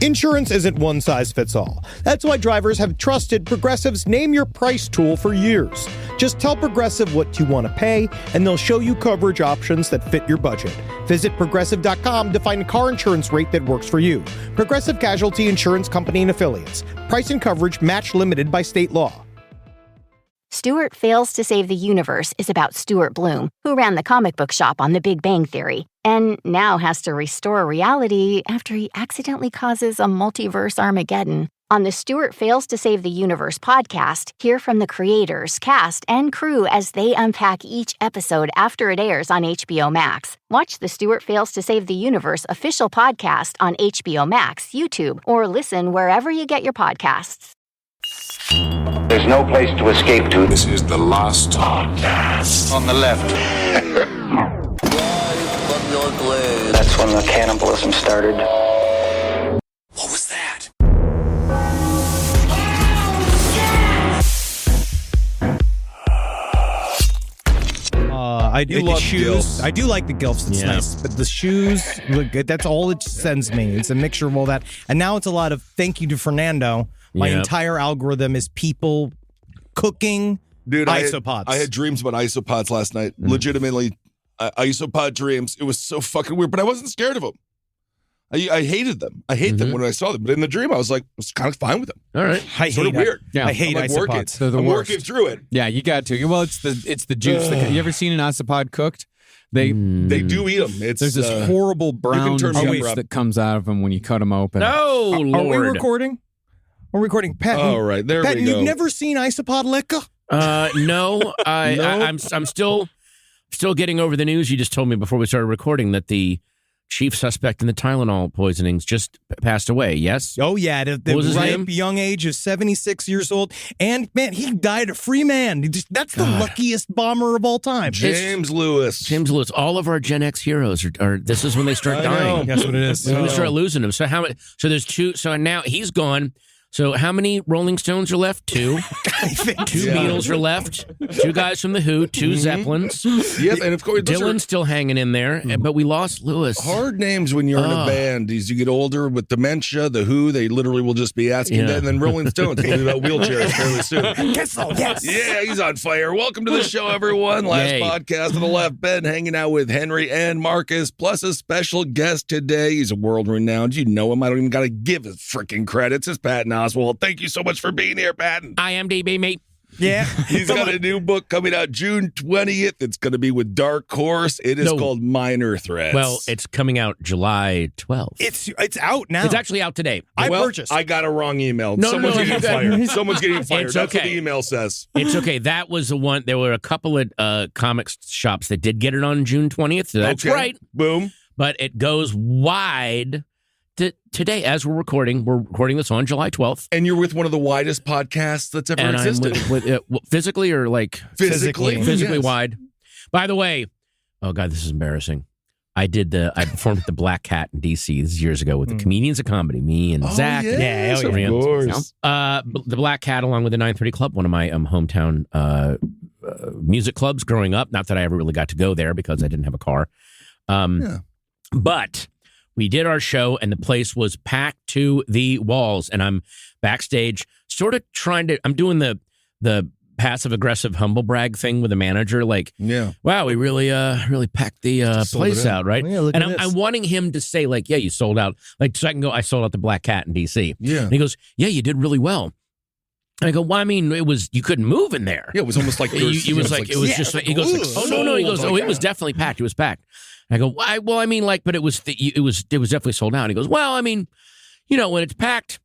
Insurance isn't one size fits all. That's why drivers have trusted Progressive's Name Your Price tool for years. Just tell Progressive what you want to pay, and they'll show you coverage options that fit your budget. Visit Progressive.com to find a car insurance rate that works for you. Progressive Casualty Insurance Company and Affiliates. Price and coverage match limited by state law. Stuart Fails to Save the Universe is about Stuart Bloom, who ran the comic book shop on The Big Bang Theory, and now has to restore reality after he accidentally causes a multiverse Armageddon. On the Stuart Fails to Save the Universe podcast, hear from the creators, cast, and crew as they unpack each episode after it airs on HBO Max. Watch the Stuart Fails to Save the Universe official podcast on HBO Max, YouTube, or listen wherever you get your podcasts. There's no place to escape to. This is the last podcast. On the left. That's when the cannibalism started. What was that? I do love shoes. gilfs. I do like the gilfs. It's nice, but the shoes look good. That's all it sends me. It's a mixture of all that, and now it's a lot of thank you to Fernando. My entire algorithm is people cooking isopods. I had dreams about isopods last night. Legitimately, isopod dreams. It was so fucking weird, but I wasn't scared of them. I hated them. I hate them when I saw them. But in the dream, I was kind of fine with them. All right. I sort hate of weird. Yeah, I hate isopods. They're the I'm worst. working through it. Yeah, you got to. Well, it's the juice. You ever seen an isopod cooked? They do eat them. There's this horrible brown turn me juice up. that comes out of them when you cut them open. No, Are Lord. we recording? We're recording. Patton. All right, there Patton, we go. you've never seen isopod liquor? No, I'm still getting over the news you just told me before we started recording that the chief suspect in the Tylenol poisonings just passed away. Yes. Oh yeah, the What was his name? ripe young age of 76 years old, and man, he died a free man. That's the luckiest bomber of all time. James Lewis. James Lewis. All of our Gen X heroes are this is when they start dying. That's what it is. When they start losing them. So so there's two. So now he's gone. So how many Rolling Stones are left? Two. I think Two so. Beatles are left. Two guys from The Who. Two Zeppelins. Yep, and of course, those Dylan's still hanging in there, but we lost Lewis. hard names when you're in a band. As you get older with dementia, The Who, they literally will just be asking that. And then Rolling Stones will be about wheelchairs fairly soon. Guess so, yes. Yeah, he's on fire. Welcome to the show, everyone. Last Yay. podcast on the left. Ben hanging out with Henry and Marcus, plus a special guest today. He's a world-renowned. You know him. I don't even got to give his freaking credits. It's Patton Oswalt. Thank you so much for being here, Patton. IMDb, mate. Yeah. He's got a new book coming out June 20th. It's going to be with Dark Horse. It is called Minor Threats. Well, it's coming out July 12th. It's out now. It's actually out today. I purchased. I got a wrong email. No, Someone's no, getting no. fired. Someone's getting fired. It's That's what okay. the email says. It's okay. That was the one. There were a couple of comic shops that did get it on June 20th. So that's Okay. right. Boom. But it goes wide today as we're recording. We're recording this on July 12th. And you're with one of the widest podcasts that's ever And existed. I'm with physically or like Physically yes. wide. By the way, oh God, this is embarrassing. I performed at the Black Cat in DC. This is years ago with the Comedians of Comedy, me and Zach. Yes, and of course. the Black Cat, along with the 930 Club, one of my hometown music clubs growing up. Not that I ever really got to go there because I didn't have a car. But we did our show, and the place was packed to the walls. And I'm backstage, sort of I'm doing the passive aggressive humble brag thing with the manager, like, wow, we really packed the place out, right? Yeah, look and at this. I'm wanting him to say, like, yeah, you sold out, like, so I can go, I sold out the Black Cat in DC. Yeah. And he goes, yeah, you did really well. And I go, well, I mean, you couldn't move in there. Yeah, it was almost like It was he goes, it was definitely packed. It was packed. And I go, why? Well, I mean, like, but it was definitely sold out. And he goes, well, I mean, when it's packed,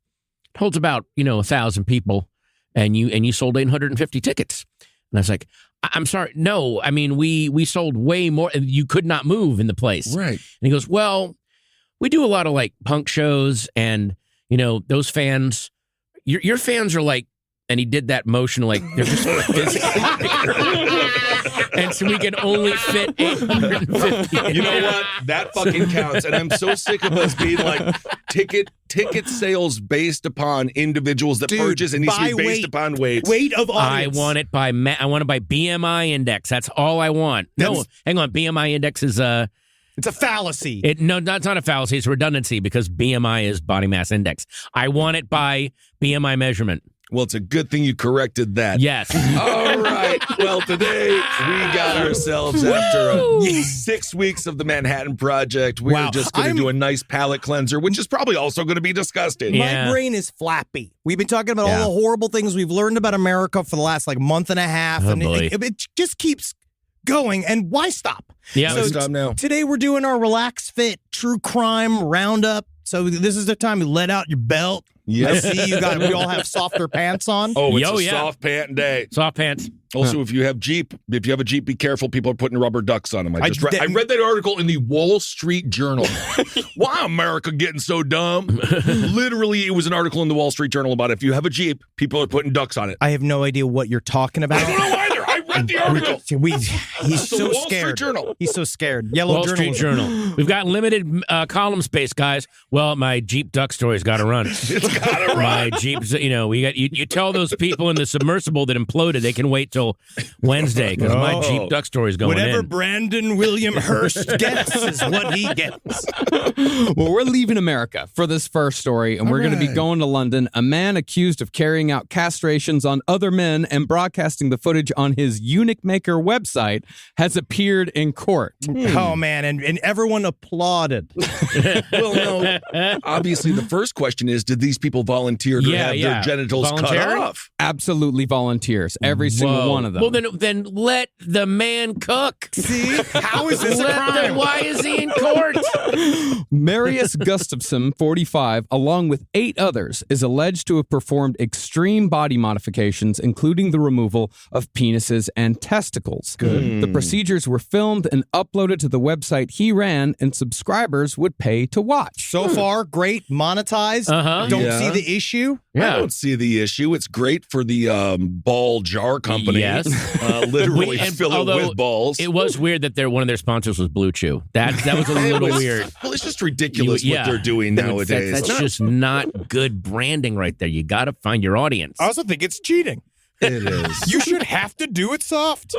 it holds about 1,000 people, and you sold 850 tickets. And I was like, I'm sorry, no, I mean, we sold way more. You could not move in the place, right? And he goes, well, we do a lot of like punk shows, and those fans, your fans are like. And he did that motion like they're just physically bigger. And so we can only fit 850. You know what? That fucking counts. And I'm so sick of us being like ticket sales based upon individuals that purchase. It needs to be based upon weight. Weight of audience. I want it by BMI index. That's all I want. No, hang on. BMI index is It's a fallacy. No, that's not a fallacy. It's a redundancy because BMI is body mass index. I want it by BMI measurement. Well, it's a good thing you corrected that. Yes. All right. Well, today we got ourselves after 6 weeks of the Manhattan Project. We're just going to do a nice palate cleanser, which is probably also going to be disgusting. Yeah. My brain is flappy. We've been talking about all the horrible things we've learned about America for the last month and a half, and it just keeps going. And why stop? Yeah, so stop now. Today we're doing our Relax Fit True Crime Roundup. So this is the time you let out your belt. Yes. I see we all have softer pants on. Oh, it's a soft pant day. Soft pants. Also, if you have a Jeep, be careful. People are putting rubber ducks on them. I read that article in the Wall Street Journal. Why America getting so dumb? Literally, it was an article in the Wall Street Journal about if you have a Jeep, people are putting ducks on it. I have no idea what you're talking about. I don't know either. I read the article. He's so Wall scared. Street Journal. He's so scared. Yellow Wall Street Journal. We've got limited column space, guys. Well, my Jeep duck story's got to run. It's got to run. My Jeep's, you tell those people in the submersible that imploded, they can wait till Wednesday because my Jeep duck story's going Whatever in. Brandon William Hurst gets is what he gets. Well, we're leaving America for this first story, and we're going to be going to London. A man accused of carrying out castrations on other men and broadcasting the footage on his Eunuch Maker website has appeared in court. Oh, man, and everyone applauded. Well, no. Obviously, the first question is, did these people volunteer to have their genitals cut off? Absolutely volunteers. Every single one of them. Well, then let the man cook. See? How is this a crime? Why is he in court? Marius Gustafson, 45, along with 8 others, is alleged to have performed extreme body modifications, including the removal of penises and testicles. Good. The procedures were filmed and uploaded to the website he ran, and subscribers would pay to watch. So far, great, monetized. Don't see the issue. I don't see the issue. It's great for the ball jar company. Yes. Literally fill it with balls. It was weird that one of their sponsors was Blue Chew. That was a little weird. Well, it's just ridiculous what they're doing nowadays. That's just not good branding right there. You got to find your audience. I also think it's cheating. It is. You should have to do it soft.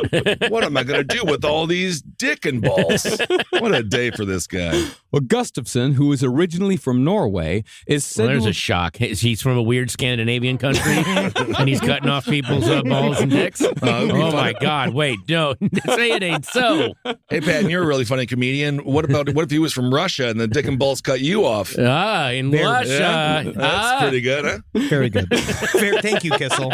What am I going to do with all these dick and balls? What a day for this guy. Well, Gustafson, who is originally from Norway, is said there's a shock. He's from a weird Scandinavian country, and he's cutting off people's balls and dicks. Oh, my God. Wait, no. Say it ain't so. Hey, Patton, you're a really funny comedian. What if he was from Russia and the dick and balls cut you off? In Russia. Yeah, that's pretty good, huh? Very good. Thank you, Kissel.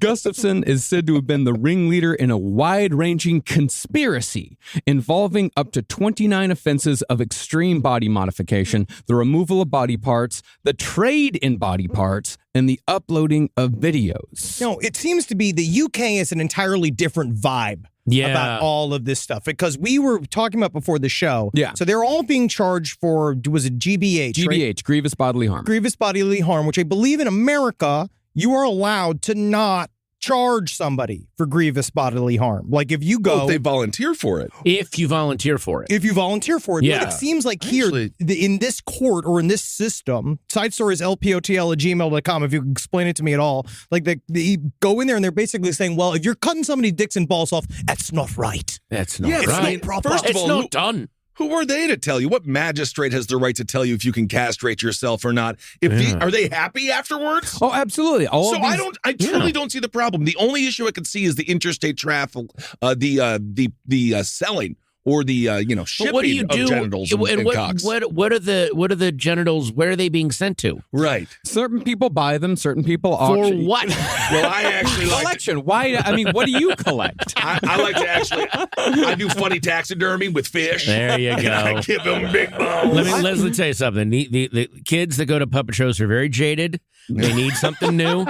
Gustafson is said to have been the ringleader in a wide-ranging conspiracy involving up to 29 offenses of extreme body modification, the removal of body parts, the trade in body parts, and the uploading of videos. No, it seems to be the UK is an entirely different vibe. About all of this stuff, because we were talking about before the show. Yeah. So they're all being charged for, was it GBH? GBH, right? grievous bodily harm. Grievous bodily harm, which I believe in America, you are allowed to not charge somebody for grievous bodily harm. Like if you go... if they volunteer for it. If you volunteer for it. Yeah. But it seems like here, in this court or in this system, side stories lpotl@gmail.com, if you can explain it to me at all, like they go in there and they're basically saying, well, if you're cutting somebody's dicks and balls off, that's not right. That's not It's right. not proper. First of It's all, not done. Who are they to tell you? What magistrate has the right to tell you if you can castrate yourself or not? Are they happy afterwards? Oh, absolutely. I truly don't see the problem. The only issue I could see is the interstate traffic, the selling or the shipping of genitals and cocks. What are the genitals? Where are they being sent to? Right. Certain people buy them. Certain people auction. For what? Well, I actually like collection. Why? I mean, what do you collect? I like to actually. I do funny taxidermy with fish. There you go. I give them big bones. Let me tell you something. The kids that go to puppet shows are very jaded. They need something new.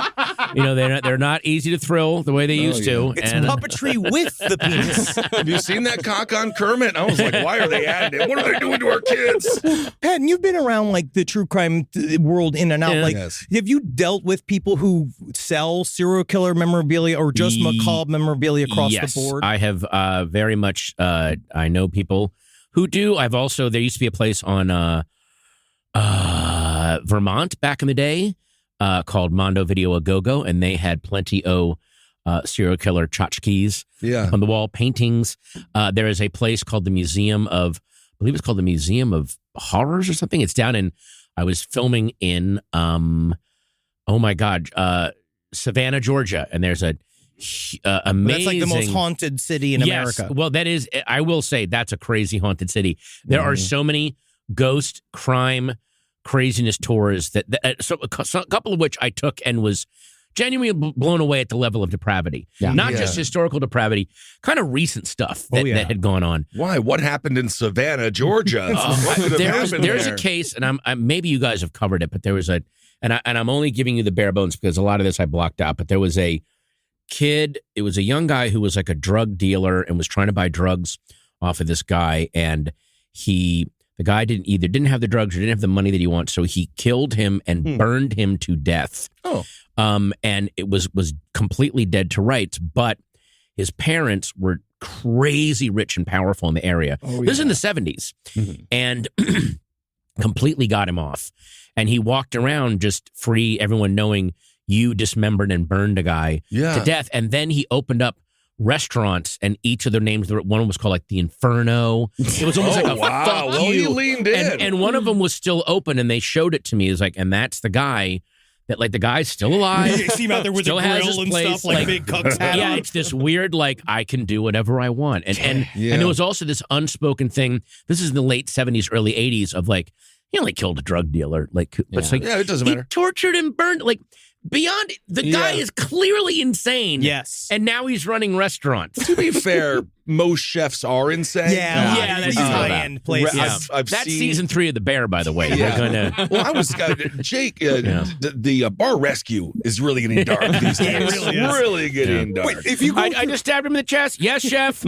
They're not easy to thrill the way they used to. It's puppetry with the penis. Have you seen that cock on Kermit? I was like, why are they adding it? What are they doing to our kids? Patton, you've been around like the true crime world in and out. Have you dealt with people who sell serial killer memorabilia or just macabre memorabilia across the board? I have very much. I know people who do. There used to be a place on Vermont back in the day called Mondo Video A Go-Go, and they had plenty of serial killer tchotchkes on the wall, paintings. There is a place called the Museum of, I believe it's called the Museum of Horrors or something. It's down in, I was filming in, Savannah, Georgia, and there's a amazing. That's like the most haunted city in America. Well, that is, I will say that's a crazy haunted city. There are so many ghost, crime, craziness tours that so a couple of which I took and was genuinely blown away at the level of depravity. Not just historical depravity, kind of recent stuff that had gone on. Why? What happened in Savannah, Georgia? There's a case, and I'm maybe you guys have covered it, but there was and I'm only giving you the bare bones because a lot of this I blocked out, but there was a kid, it was a young guy who was like a drug dealer and was trying to buy drugs off of this guy, and the guy didn't have the drugs or didn't have the money that he wants, so he killed him and burned him to death. And it was completely dead to rights, but his parents were crazy rich and powerful in the area. This is in the 70s, and completely got him off. And he walked around just free, everyone knowing you dismembered and burned a guy to death. And then he opened up restaurants, and each of their names, one was called like the Inferno. It was almost like a fuck you. He leaned in. And one of them was still open, and they showed it to me. It was like, and that's the guy that, like, the guy's still alive. You see him out there with a grill and stuff, like big Cook's hat on. It's this weird, like, I can do whatever I want. And there was also this unspoken thing. This is in the late 70s, early 80s of like, he only killed a drug dealer. Like, but it's like, it doesn't matter. He tortured and burned, like, beyond, the guy is clearly insane. Yes. And now he's running restaurants. To be fair, most chefs are insane. That's high-end places. I've That's seen season 3 of The Bear, by the way. Yeah. They're gonna. Well, I was Jake. The bar rescue is really getting dark these days. It really is. Getting dark. Wait, if you I just stabbed him in the chest. Yes, chef.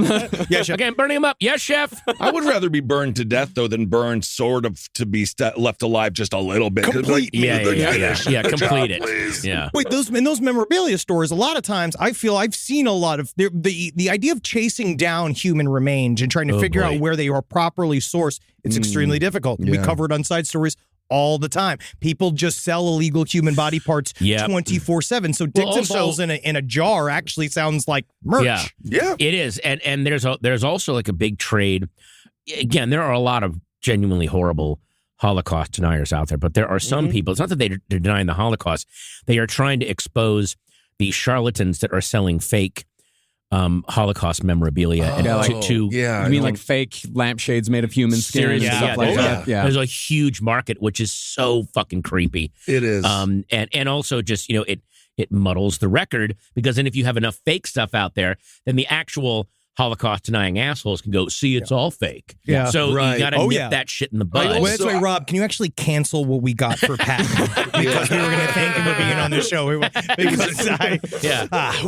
Yes, chef. Okay, I'm burning him up. Yes, chef. I would rather be burned to death though than burned sort of to be left alive just a little bit. Complete. Complete it. Please. Yeah. Wait, in those memorabilia stores, a lot of times I feel I've seen a lot of the idea of chasing down human remains and trying to figure out where they are properly sourced. It's extremely difficult. We cover it on Side Stories all the time. People just sell illegal human body parts 24/7. So dicks and balls in a jar actually sounds like merch. Yeah. It is. And there's also like a big trade. Again, there are a lot of genuinely horrible Holocaust deniers out there, but there are some people, it's not that they're denying the Holocaust, they are trying to expose the charlatans that are selling fake Holocaust memorabilia. You mean like fake lampshades made of human skin and stuff like that? Yeah. There's a huge market, which is so fucking creepy. It is. And also just, it muddles the record, because then if you have enough fake stuff out there, then the actual Holocaust denying assholes can go, see, it's all fake. Yeah. So you got to nip that shit in the bud. Well, that's why, Rob, can you actually cancel what we got for Patton? Because we were going to thank him for being on the show.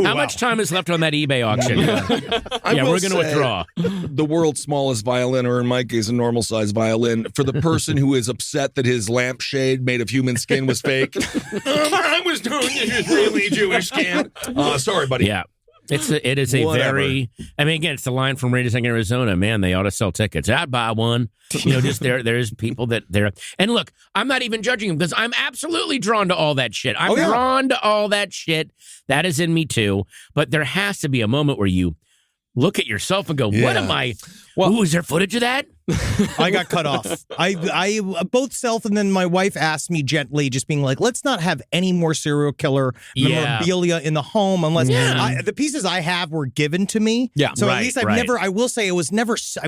How much time is left on that eBay auction? We're going to withdraw. The world's smallest violin, or in my case, a normal size violin, for the person who is upset that his lampshade made of human skin was fake. I was doing this really Jewish skin. Sorry, buddy. Yeah. It is a very, I mean, again, it's the line from Raising Arizona, man, they ought to sell tickets. I'd buy one. Just there's people that they're, and look, I'm not even judging them because I'm absolutely drawn to all that shit. I'm drawn to all that shit. That is in me too. But there has to be a moment where you look at yourself and go, what am I? Well, is there footage of that? I got cut off. I both self and then my wife asked me gently, just being like, let's not have any more serial killer memorabilia in the home unless the pieces I have were given to me. Yeah. So at least I will say I've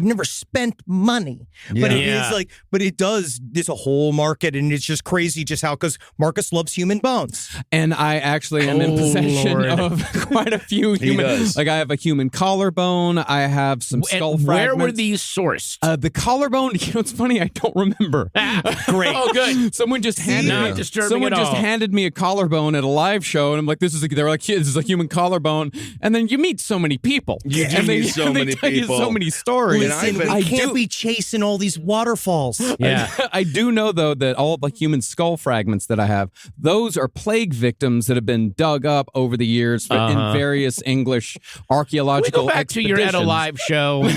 never spent money, but it is like, but it does, there's a whole market, and it's just crazy just how, because Marcus loves human bones. And I actually am in possession of quite a few human, like I have a human collarbone. I have some skull fragments. Where were these sourced? The collarbone, it's funny, I don't remember. Great. Oh, good. Someone just handed me a collarbone at a live show, and I'm like, this is a human collarbone. And then you meet so many people. You meet so many people. You so many stories. Listen, I can't be chasing all these waterfalls. Yeah. I do know, though, that all the human skull fragments that I have, those are plague victims that have been dug up over the years in various English archaeological expeditions. Go back to your At a Live show.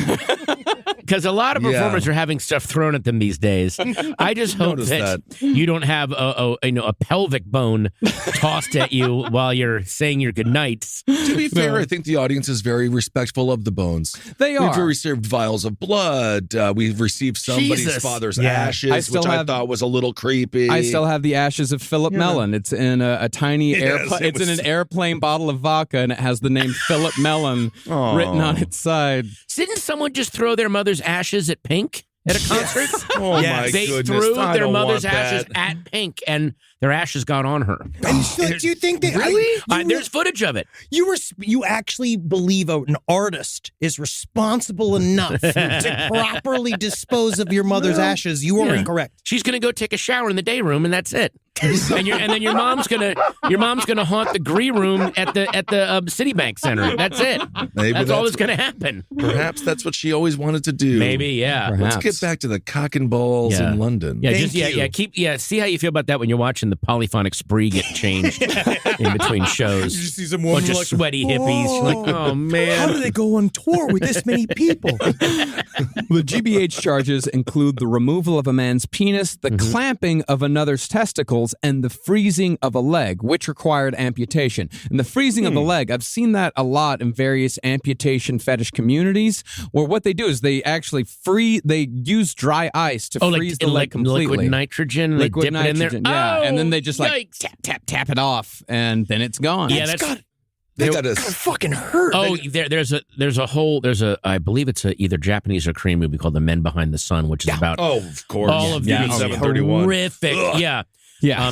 Because a lot of performers are having stuff thrown at them these days. I just hope that you don't have a pelvic bone tossed at you while you're saying your goodnights. To be fair, I think the audience is very respectful of the bones. They are. We've received vials of blood. We've received somebody's father's ashes, which I thought was a little creepy. I still have the ashes of Philip Mellon. It's in a tiny airplane. It's in an airplane bottle of vodka, and it has the name Philip Mellon written on its side. Didn't someone just throw their mother's ashes at Pink at a concert? My they goodness. threw I their don't mother's want ashes that. at Pink, and their ashes got on her. And so, do you think that really? There's footage of it. You actually believe an artist is responsible enough to properly dispose of your mother's ashes? You are incorrect. She's going to go take a shower in the day room, and that's it. And then your mom's gonna haunt the gree room at the Citibank Center. That's it. Maybe that's all that's gonna happen. Perhaps that's what she always wanted to do. Maybe, yeah. Let's get back to the cock and balls in London. Yeah, see how you feel about that when you're watching the polyphonic spree get changed in between shows. You just see some woman bunch of sweaty hippies. Like, oh man, how do they go on tour with this many people? The GBH charges include the removal of a man's penis, the clamping of another's testicles, and the freezing of a leg, which required amputation. And the freezing of the leg, I've seen that a lot in various amputation fetish communities, where what they do is they actually they use dry ice to freeze the leg completely. Liquid nitrogen, Liquid they dip nitrogen, it in there. yeah. Oh, and then they just yikes. tap it off, and then it's gone. Yeah, that's They got us fucking hurt. Oh, there's a I believe it's either Japanese or Korean movie called The Men Behind the Sun, which is about of course. all of these 731. horrific,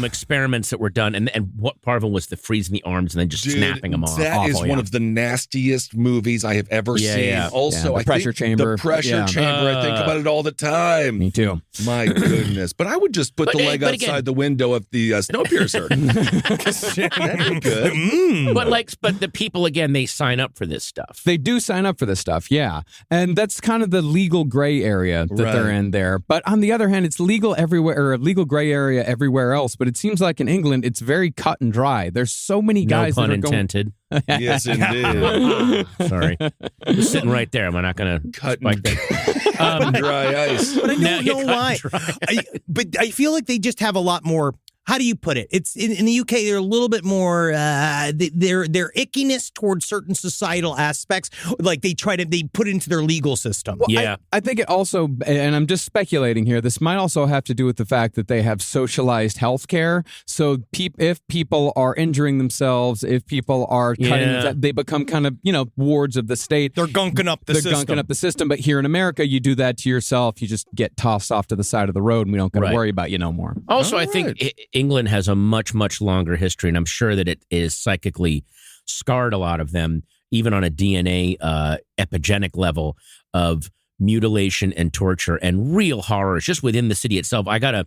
experiments that were done, and what part of it was the freezing the arms and then just snapping them off. That is one of the nastiest movies I have ever seen. Yeah. Also, the pressure chamber. The pressure chamber. I think about it all the time. Me too. My goodness. But I would just put the leg outside the window of the Snowpiercer. That'd be good. But the people, again, they sign up for this stuff. They do sign up for this stuff, yeah. And that's kind of the legal gray area that they're in there. But on the other hand, it's legal everywhere, or a legal gray area everywhere else. But it seems like in England, it's very cut and dry. There's so many guys no pun that are intended. Yes, indeed. Sorry. I'm sitting right there. Am I not going to cut and dry ice? But I don't know why. But I feel like they just have a lot more. How do you put it? It's in the UK. They're a little bit more. Their ickiness towards certain societal aspects, like they put it into their legal system. Well, I think it also, and I'm just speculating here. This might also have to do with the fact that they have socialized health care. So if people are injuring themselves, if people are cutting, they become kind of wards of the state. They're gunking up the system. But here in America, you do that to yourself. You just get tossed off to the side of the road, and we don't got to worry about you no more. Also, I think England has a much, much longer history, and I'm sure that it is psychically scarred a lot of them, even on a DNA epigenic level, of mutilation and torture and real horrors just within the city itself. I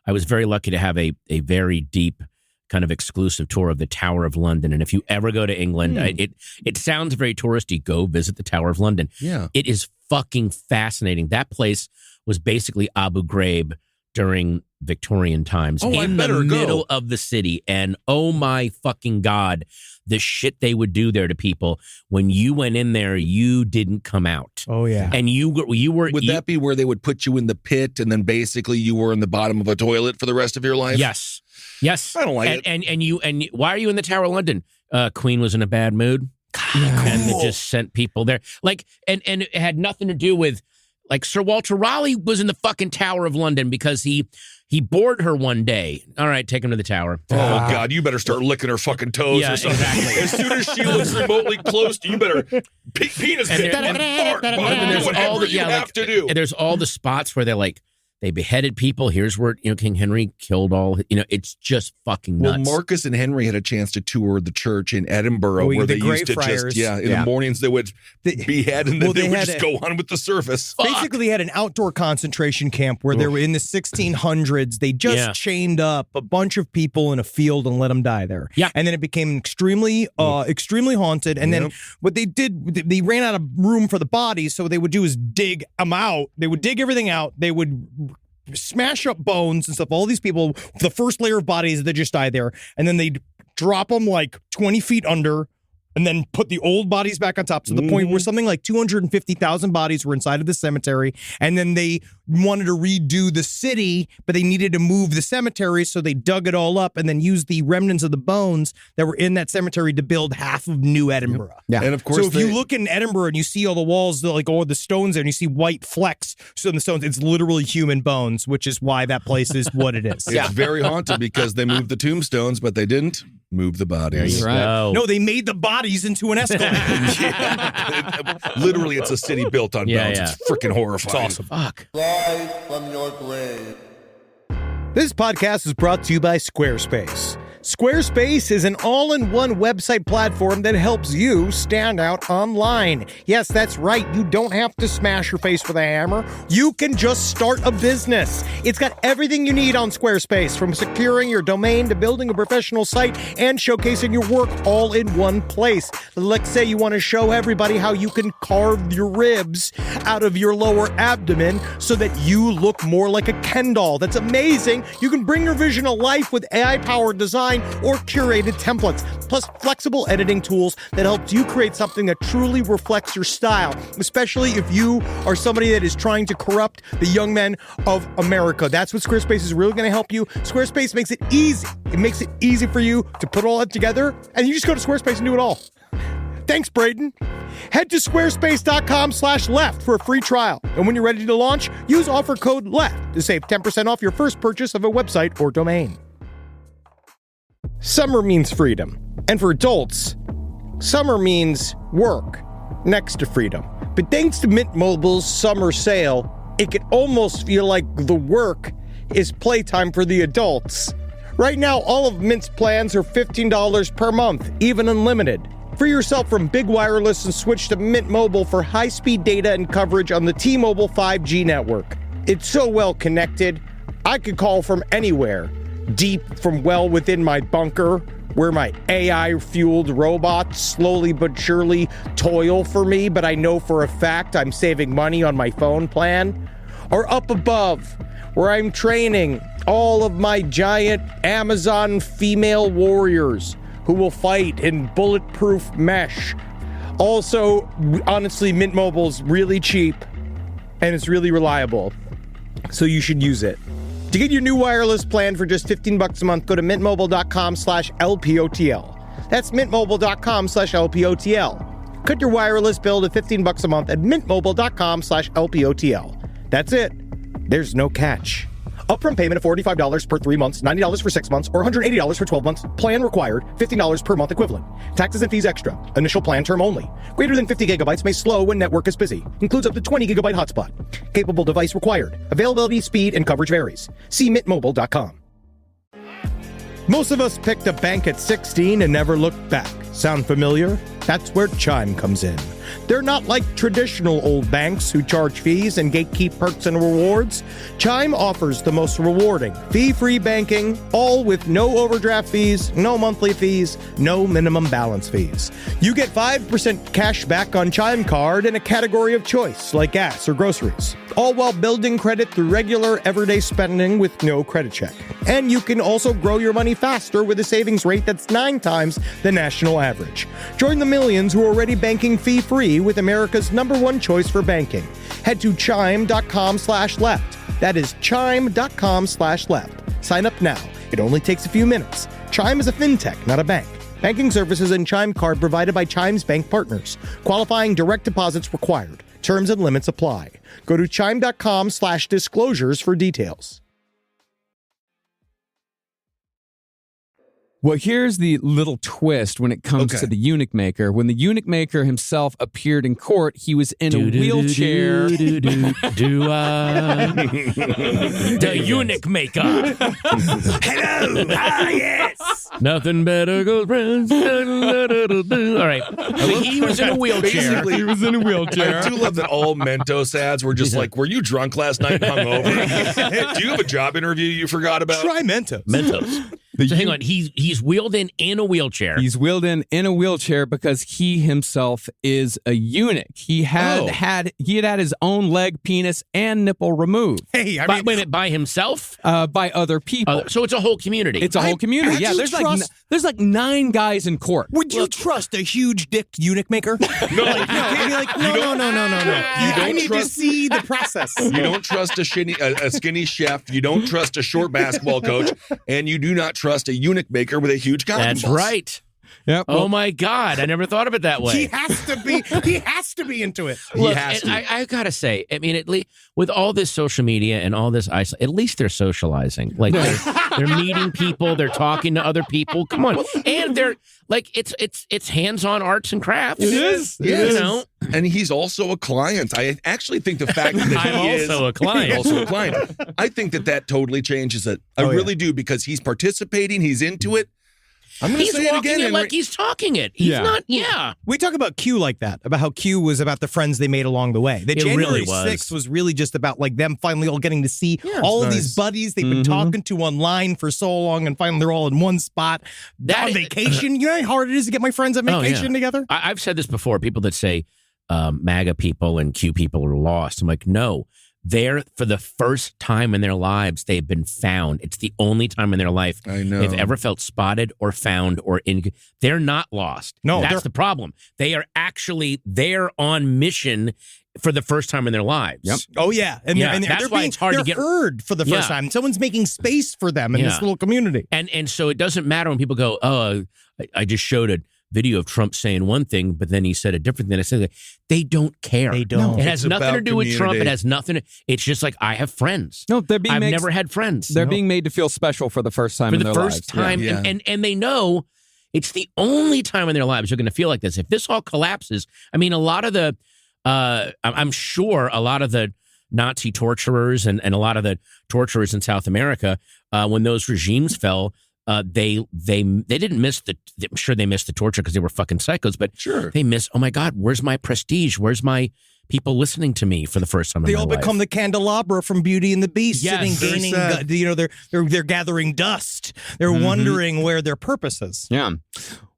was very lucky to have a very deep kind of exclusive tour of the Tower of London. And if you ever go to England, it sounds very touristy. Go visit the Tower of London. Yeah. It is fucking fascinating. That place was basically Abu Ghraib during Victorian times in the middle of the city. And oh my fucking God, the shit they would do there to people. When you went in there, you didn't come out. Oh, yeah. And you were... Would that be where they would put you in the pit and then basically you were in the bottom of a toilet for the rest of your life? Yes. I don't like it. And why are you in the Tower of London? Queen was in a bad mood. And they just sent people there. And it had nothing to do with... Sir Walter Raleigh was in the fucking Tower of London because he bored her one day. All right, take him to the tower. Oh, God, you better start licking her fucking toes or something. Exactly. As soon as she looks remotely close to you, better penis hit and fart. And there's whatever you have to do. And there's all the spots where they're like, they beheaded people. Here's where King Henry killed all. It's just fucking nuts. Well, Marcus and Henry had a chance to tour the church in Edinburgh where they used to just the mornings they would behead and then they would just go on with the service. Basically, they had an outdoor concentration camp where they were in the 1600s. They just chained up a bunch of people in a field and let them die there. Yeah, and then it became extremely haunted. And then what they did, they ran out of room for the bodies, so what they would do is dig them out. They would dig everything out. They would smash up bones and stuff. All these people, the first layer of bodies that just died there, and then they'd drop them 20 feet under and then put the old bodies back on top to the point where something like 250,000 bodies were inside of the cemetery. And then they wanted to redo the city, but they needed to move the cemetery. So they dug it all up and then used the remnants of the bones that were in that cemetery to build half of New Edinburgh. Yeah. And of course, So if you look in Edinburgh and you see all the walls, all the stones there, and you see white flecks on the stones, it's literally human bones, which is why that place is what it is. it's very haunted because they moved the tombstones, but they didn't move the bodies. Right. No, they made the bodies into an escalator. Literally, it's a city built on bones. Yeah. It's freaking horrifying. It's awesome. Fuck. Rise from your grave. This podcast is brought to you by Squarespace. Squarespace is an all-in-one website platform that helps you stand out online. Yes, that's right. You don't have to smash your face with a hammer. You can just start a business. It's got everything you need on Squarespace, from securing your domain to building a professional site and showcasing your work all in one place. Let's say you want to show everybody how you can carve your ribs out of your lower abdomen so that you look more like a Ken doll. That's amazing. You can bring your vision to life with AI-powered design or curated templates, plus flexible editing tools that helps you create something that truly reflects your style, especially if you are somebody that is trying to corrupt the young men of America. That's what Squarespace is really going to help you. Squarespace makes it easy. It makes it easy for you to put all that together, and you just go to Squarespace and do it all. Thanks, Braden. Head to squarespace.com/left for a free trial. And when you're ready to launch, use offer code LEFT to save 10% off your first purchase of a website or domain. Summer means freedom. And for adults, summer means work next to freedom. But thanks to Mint Mobile's summer sale, it can almost feel like the work is playtime for the adults. Right now, all of Mint's plans are $15 per month, even unlimited. Free yourself from big wireless and switch to Mint Mobile for high-speed data and coverage on the T-Mobile 5G network. It's so well connected, I could call from anywhere. Deep from well within my bunker, where my AI-fueled robots slowly but surely toil for me, but I know for a fact I'm saving money on my phone plan. Or up above, where I'm training all of my giant Amazon female warriors who will fight in bulletproof mesh. Also, honestly, Mint Mobile's really cheap, and it's really reliable, so you should use it. To get your new wireless plan for just $15 a month, go to mintmobile.com/LPOTL. That's mintmobile.com/LPOTL. Cut your wireless bill to $15 a month at mintmobile.com/LPOTL. That's it. There's no catch. Upfront payment of $45 per 3 months, $90 for 6 months, or $180 for 12 months. Plan required, $15 per month equivalent. Taxes and fees extra. Initial plan term only. Greater than 50 gigabytes may slow when network is busy. Includes up to 20 gigabyte hotspot. Capable device required. Availability, speed, and coverage varies. See mintmobile.com. Most of us picked a bank at 16 and never looked back. Sound familiar? That's where Chime comes in. They're not like traditional old banks who charge fees and gatekeep perks and rewards. Chime offers the most rewarding, fee-free banking, all with no overdraft fees, no monthly fees, no minimum balance fees. You get 5% cash back on Chime Card in a category of choice, like gas or groceries, all while building credit through regular, everyday spending with no credit check. And you can also grow your money faster with a savings rate that's 9 times the national average. Join the millions who are already banking fee-free with America's #1 choice for banking. Head to chime.com/left. That is chime.com/left. Sign up now. It only takes a few minutes. Chime is a fintech, not a bank. Banking services and Chime Card provided by Chime's bank partners. Qualifying direct deposits required. Terms and limits apply. Go to chime.com/disclosures for details. Well, here's the little twist when it comes to the Eunuch Maker. When the Eunuch Maker himself appeared in court, he was in a wheelchair. The Eunuch Maker. Hello. Yes. Nothing better goes wrong. All right. So he was in a wheelchair. He was in a wheelchair. I do love that all Mentos ads were just like, were you drunk last night and hungover? Do you have a job interview you forgot about? Try Mentos. Mentos. So hang on, he's wheeled in a wheelchair. He's wheeled in a wheelchair because he himself is a eunuch. He had his own leg, penis, and nipple removed. Hey, wait a minute, by himself? By other people. So it's a whole community. It's a whole community. Yeah, there's like 9 guys in court. Would you trust a huge dick eunuch maker? No, no. I need to see the process. You don't trust a skinny chef. You don't trust a short basketball coach, and you do not trust a eunuch maker with a huge cock. That's right. Yep. Oh my God! I never thought of it that way. He has to be into it. Look, I gotta say, I mean, with all this social media and all this, at least they're socializing. Like they're meeting people, they're talking to other people. Come on, and they're like it's hands-on arts and crafts. It is. Yes. You know. And he's also a client. I actually think the fact that I'm also a client. I think that totally changes it. I really do, because he's participating. He's into it. I'm going to say it again. It like he's talking it. He's not. Yeah. We talk about Q like that, about how Q was about the friends they made along the way. The January 6th was really just about like them finally all getting to see all of these buddies they've been talking to online for so long, and finally they're all in one spot on vacation. You know how hard it is to get my friends on vacation together? I've said this before. People that say MAGA people and Q people are lost. I'm like, no. They're, for the first time in their lives, they've been found. It's the only time in their life they've ever felt spotted or found or they're not lost. No, that's the problem. They are actually on mission for the first time in their lives. Yep. Oh yeah, and that's why it's hard to get heard for the first time. Someone's making space for them in this little community, and so it doesn't matter when people go, "Oh, I just showed a video of Trump saying one thing, but then he said a different thing." I said, they don't care. They don't. It has nothing to do with Trump. It has nothing. It's just like, I have friends. No, I've never had friends. They're being made to feel special for the first time in their lives. For the first time, and they know it's the only time in their lives they're going to feel like this. If this all collapses, I mean, a lot of the, I'm sure a lot of the Nazi torturers and a lot of the torturers in South America, when those regimes fell, they didn't miss I'm sure they missed the torture because they were fucking psychos, but they miss, oh my God, where's my prestige? Where's my people listening to me for the first time in my life? They all become the candelabra from Beauty and the Beast, yes, sitting gaining, they're gathering dust. They're wondering where their purpose is. Yeah.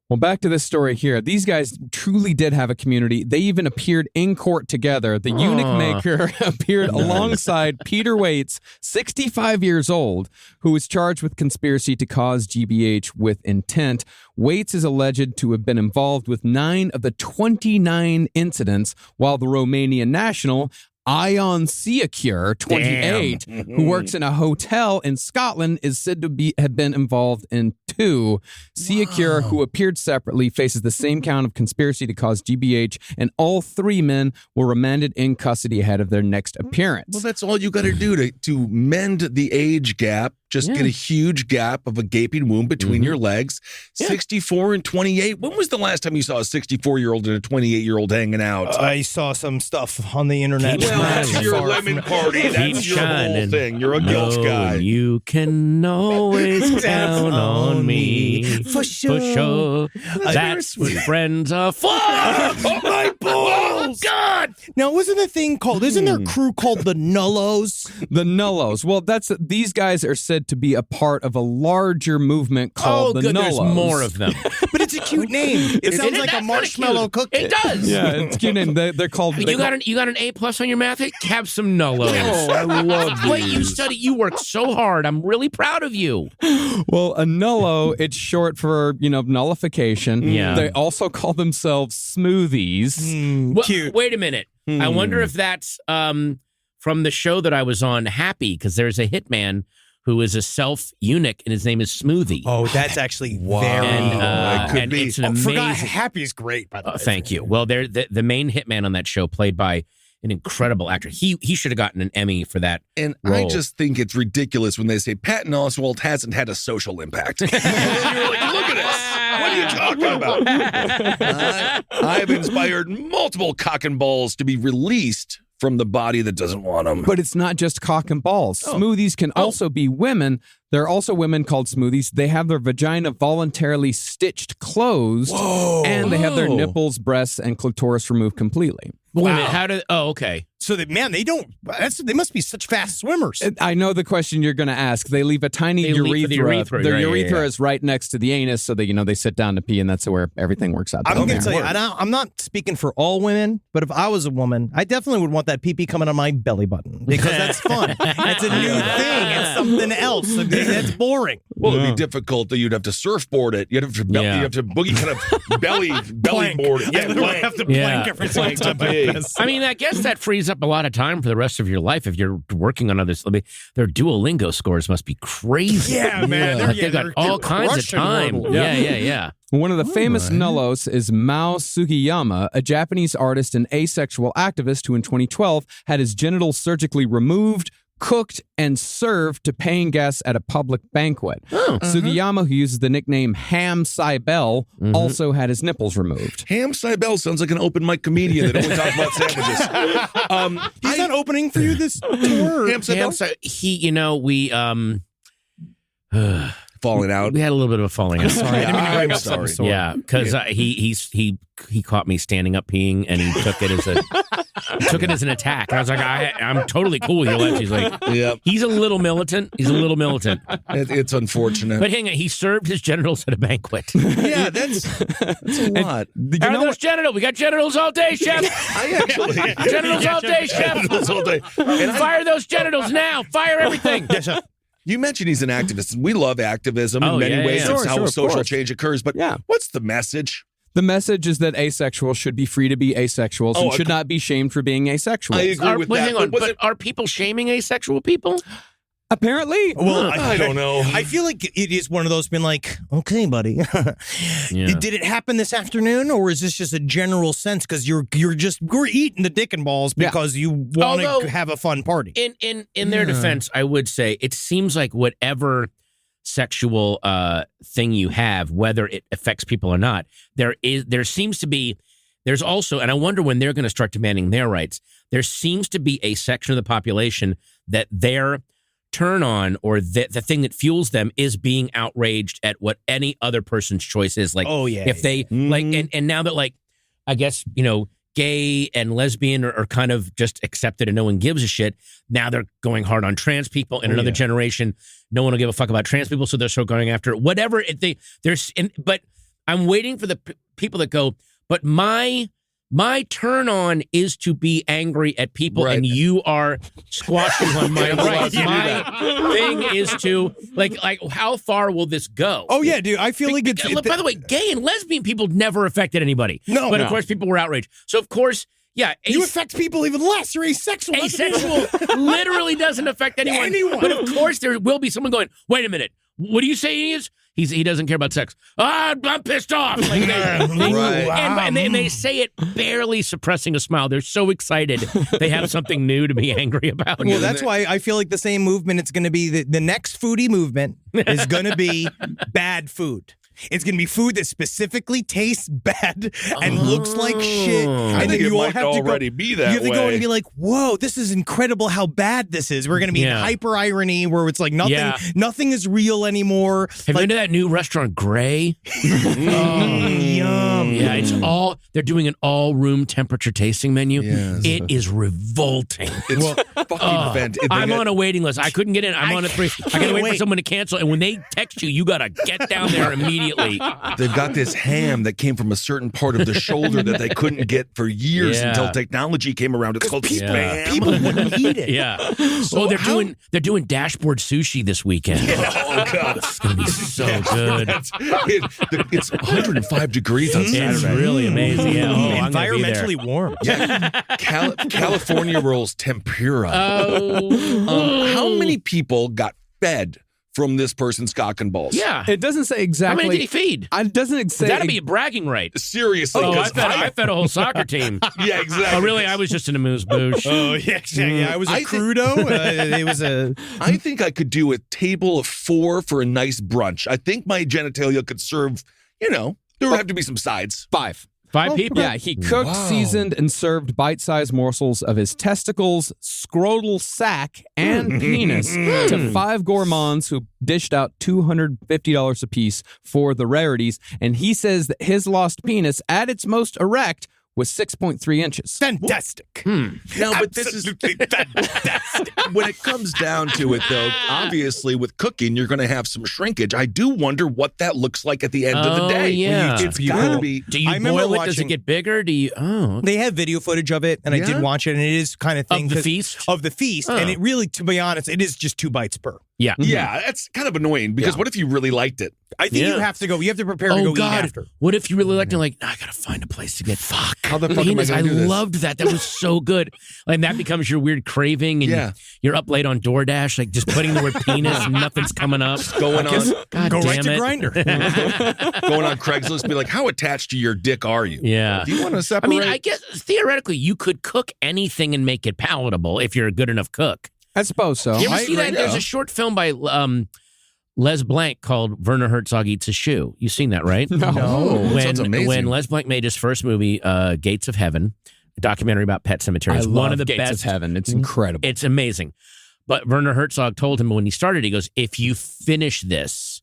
Well, back to this story here. These guys truly did have a community. They even appeared in court together. The eunuch maker appeared alongside Peter Waits, 65 years old, who was charged with conspiracy to cause GBH with intent. Waits is alleged to have been involved with 9 of the 29 incidents, while the Romanian national, Ion Siacure, 28, who works in a hotel in Scotland, is said to have been involved in 2. Siacure, who appeared separately, faces the same count of conspiracy to cause GBH, and all 3 men were remanded in custody ahead of their next appearance. Well, that's all you got to do to mend the age gap. Just get a huge gap of a gaping wound between your legs. 64 and 28. When was the last time you saw a 64-year-old and a 28-year-old hanging out? I saw some stuff on the internet. Well, that's your lemon party. That's your whole thing. You're a guilt guy. You can always count on me. For sure. That's what friends are for. My balls! God! Now, isn't there a crew called the Nullos? The Nullos. Well, these guys are said to be a part of a larger movement called the Nullos. There's more of them. But it's a cute name. It sounds like a marshmallow cookie. It does. Yeah, it's a cute name. They're called. You got an A+ on your math? Have some Nullos. Oh, I love Wait, you work so hard. I'm really proud of you. Well, a Nullo, it's short for, nullification. Yeah. They also call themselves smoothies. Cute. Wait a minute. I wonder if that's from the show that I was on, Happy, because there's a hitman who is a self-eunuch, and his name is Smoothie. Oh, that's actually very it could be. It's an amazing... Happy's great, by the way. Thank you. Well, the main hitman on that show, played by an incredible actor. He should have gotten an Emmy for that role. I just think it's ridiculous when they say Patton Oswalt hasn't had a social impact. You're like, look at us. What are you talking about? I've inspired multiple cock and balls to be released from the body that doesn't want them. But it's not just cock and balls. Smoothies can also be women. There are also women called smoothies. They have their vagina voluntarily stitched closed, and they have their nipples, breasts, and clitoris removed completely. Wait a minute, how did? Oh, okay. So that they must be such fast swimmers. I know the question you're going to ask. They leave a tiny urethra. Their urethra is right next to the anus, so that they sit down to pee, and that's where everything works out. I'm going to tell you, I'm not speaking for all women, but if I was a woman, I definitely would want that pee-pee coming on my belly button because that's fun. That's a new thing. It's something else. That's boring. Well, it'd be difficult. You'd have to surfboard it. You'd have to boogie kind of belly board it. Yeah, you have to plank every single time. I mean, I guess that frees up a lot of time for the rest of your life if you're working on others. I mean, their Duolingo scores must be crazy. Yeah, man. They've got all kinds of time. Yeah. One of the famous nullos is Mao Sugiyama, a Japanese artist and asexual activist who in 2012 had his genitals surgically removed, cooked, and served to paying guests at a public banquet. Sugiyama, who uses the nickname Ham Cybele, also had his nipples removed. Ham Cybele sounds like an open mic comedian that only talks about sandwiches. He's not opening for you this tour. Ham Cybele? We falling out. We had a little bit of a falling out. I'm sorry. Yeah, because he caught me standing up peeing, and he took it as an attack. And I was like, I'm totally cool with your legs. He's like, he's a little militant. It's unfortunate. But hang on, he served his genitals at a banquet. Yeah, that's a lot. How are those genitals? We got genitals all day, chef. Genitals all day, chef. Genitals all day. Fire those genitals now. Fire everything. Yes, chef. You mentioned he's an activist, and we love activism in many ways. That's how social change occurs. But what's the message? The message is that asexuals should be free to be asexuals and should not be shamed for being asexual. I agree with that. Hang on, but are people shaming asexual people? Apparently. Well, I don't know. I feel like it is one of those been like, okay, buddy. Did it happen this afternoon, or is this just a general sense because we're eating the dick and balls because you want to have a fun party? In their defense, I would say it seems like whatever sexual thing you have, whether it affects people or not, there's also, and I wonder when they're going to start demanding their rights, there seems to be a section of the population that their turn on or the thing that fuels them is being outraged at what any other person's choice is. Like, if they like, and now that like, I guess, gay and lesbian are kind of just accepted and no one gives a shit. Now they're going hard on trans people. In another generation, no one will give a fuck about trans people, so they're still going after whatever. But I'm waiting for the people that go, but my turn on is to be angry at people, and you are squashing on my rights. My thing is to like how far will this go? Oh yeah, dude. I feel like it's. By the way, gay and lesbian people never affected anybody. No, but of course people were outraged. So of course, you affect people even less. You're asexual. Asexual literally doesn't affect anyone. But of course there will be someone going, wait a minute, what do you say he is? He doesn't care about sex. I'm pissed off. Like and they say it barely suppressing a smile. They're so excited they have something new to be angry about. Well, that's why I feel like the same movement. It's going to be the next foodie movement is going to be bad food. It's going to be food that specifically tastes bad and looks like shit. I think it might already be that way. You have to go and be like, whoa, this is incredible how bad this is. We're going to be in hyper irony where it's like nothing is real anymore. Have you been to that new restaurant, Gray? Yum. Yeah, it's they're doing an all room temperature tasting menu. Yes. It is revolting. It's fucking event. I'm on a waiting list. I couldn't get in. I'm on a 3. I got to wait for someone to cancel. And when they text you got to get down there immediately. They've got this ham that came from a certain part of the shoulder that they couldn't get for years until technology came around. It's called spam. People wouldn't eat it. Yeah. So they're doing dashboard sushi this weekend. Oh god, it's gonna be so good. It's 105 degrees on Saturday. It's really amazing. Yeah. Environmentally warm. Yeah. California rolls tempura. How many people got fed from this person's cock and balls? Yeah. It doesn't say exactly. How many did he feed? It doesn't say. That'd be a bragging right. Seriously. Oh, I fed a whole soccer team. Yeah, exactly. Oh, really? I was just an amuse-bouche. Oh, yeah. I was a crudo. It was a... I think I could do a table of 4 for a nice brunch. I think my genitalia could serve, there would have to be some sides. 5. 5 people? Yeah, he cooked, seasoned, and served bite-sized morsels of his testicles, scrotal sac, and penis to 5 gourmands who dished out $250 apiece for the rarities. And he says that his lost penis, at its most erect, was 6.3 inches. Fantastic. No, but this is fantastic. When it comes down to it, though, obviously with cooking, you're going to have some shrinkage. I do wonder what that looks like at the end of the day. Yeah. It's got to be. Do you boil it? Does it get bigger? Do you? Oh, they have video footage of it, and I did watch it, and it is kind of thing of the feast. And it really, to be honest, it is just 2 bites per. Yeah, yeah, that's kind of annoying because what if you really liked it? I think you have to go. You have to prepare to go eat after. What if you really liked it? Like, I gotta find a place to get. Fuck. How the fuck am I gonna do this? loved that. That was so good. And that becomes your weird craving, and you're up late on DoorDash, like just putting the word penis, and nothing's coming up. Going on. God go damn right to Grindr. Going on Craigslist, be like, how attached to your dick are you? Yeah. Do you want to separate? I mean, I guess theoretically you could cook anything and make it palatable if you're a good enough cook. I suppose so. You ever see that? There's a short film by Les Blanc called Werner Herzog Eats a Shoe. You've seen that, right? No. Sounds amazing. When Les Blanc made his first movie, Gates of Heaven, a documentary about pet cemeteries. I one love of the Gates best. of Heaven. It's incredible. It's amazing. But Werner Herzog told him when he started, he goes, if you finish this,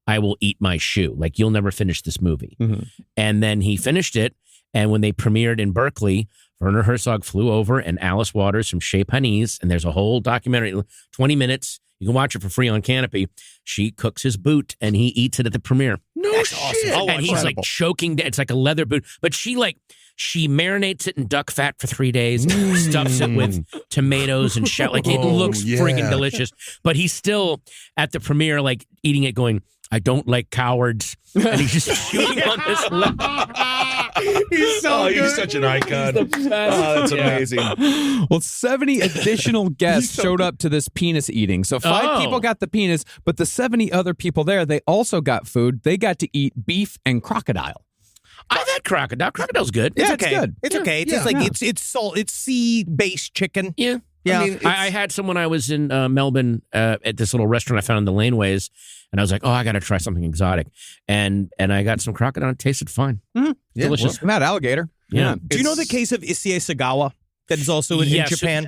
I will eat my shoe. Like, you'll never finish this movie. Mm-hmm. And then he finished it. And when they premiered in Berkeley, Werner Herzog flew over, and Alice Waters from Chez Panisse, and there's a whole documentary, 20 minutes. You can watch it for free on Canopy. She cooks his boot, and he eats it at the premiere. That's shit. Awesome. And he's like choking. It's like a leather boot. But she marinates it in duck fat for 3 days, stuffs it with tomatoes and shallot. Like, it looks friggin' delicious. But he's still at the premiere, like eating it, going, I don't like cowards. And he's just chewing on this leather. He's so good. He's such an icon. That's amazing. Well, 70 additional guests showed up to this penis eating. So 5 people got the penis, but the 70 other people there, they also got food. They got to eat beef and crocodile. I've had crocodile. Crocodile's good. It's It's okay. good. It's okay. It's just like it's salt. It's sea-based chicken. Yeah. Yeah. I mean, I had someone, I was in Melbourne at this little restaurant I found in the laneways, and I was like, oh, I got to try something exotic. And I got some crocodile. It tasted fine. Mm-hmm. Delicious. Well, not alligator. Yeah. Do you know the case of Issei Sagawa that is also in Japan?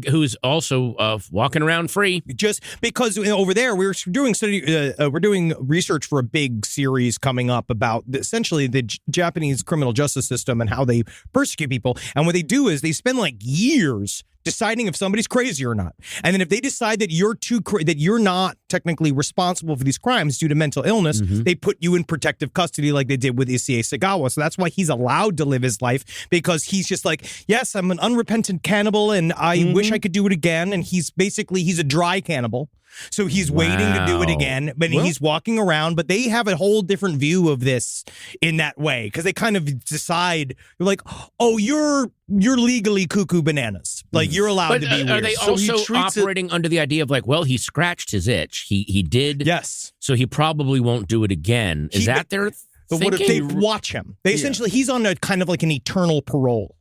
Who's also walking around free. Just because over there we're doing research for a big series coming up about essentially the Japanese criminal justice system and how they persecute people. And what they do is they spend like years deciding if somebody's crazy or not. And then if they decide that you're not technically responsible for these crimes due to mental illness, they put you in protective custody like they did with Issei Sagawa. So that's why he's allowed to live his life, because he's just like, yes, I'm an unrepentant cannibal and I wish I could do it again. And he's a dry cannibal. So he's waiting to do it again, but he's walking around. But they have a whole different view of this in that way, because they kind of decide, you're like, oh, you're legally cuckoo bananas. Like, you're allowed to be weird. Are they also operating under the idea of like, well, he scratched his itch. He did. Yes. So he probably won't do it again. Is that their thinking? What if they watch him? They essentially, he's on a kind of like an eternal parole.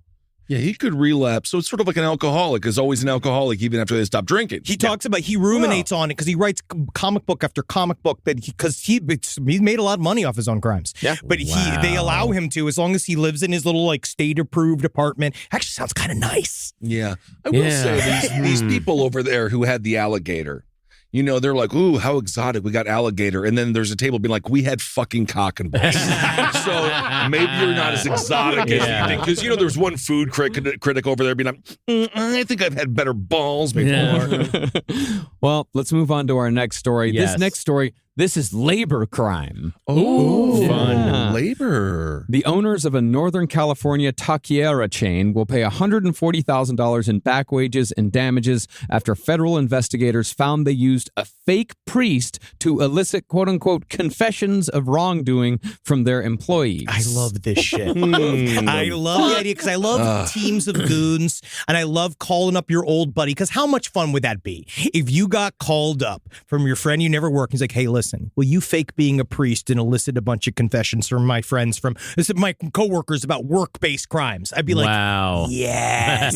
Yeah, he could relapse. So it's sort of like an alcoholic is always an alcoholic even after they stop drinking. He talks about, he ruminates on it because he writes comic book after comic book because he made a lot of money off his own crimes. Yeah. But they allow him to, as long as he lives in his little like state approved apartment. Actually sounds kind of nice. Yeah. I will say these people over there who had the alligator, you know, they're like, ooh, how exotic. We got alligator. And then there's a table being like, we had fucking cock and balls. So maybe you're not as exotic as you think. Because, you know, there's one food critic over there being like, I think I've had better balls before. Yeah. Well, let's move on to our next story. Yes. This next story, this is labor crime. Oh, fun. Labor. The owners of a Northern California taqueria chain will pay $140,000 in back wages and damages after federal investigators found they used a fake priest to elicit, quote-unquote, confessions of wrongdoing from their employees. I love this shit. I love the idea because I love teams of goons, and I love calling up your old buddy, because how much fun would that be if you got called up from your friend you never worked, he's like, hey, listen, will you fake being a priest and elicit a bunch of confessions from my friends, from my coworkers about work-based crimes? I'd be like, wow. Yes.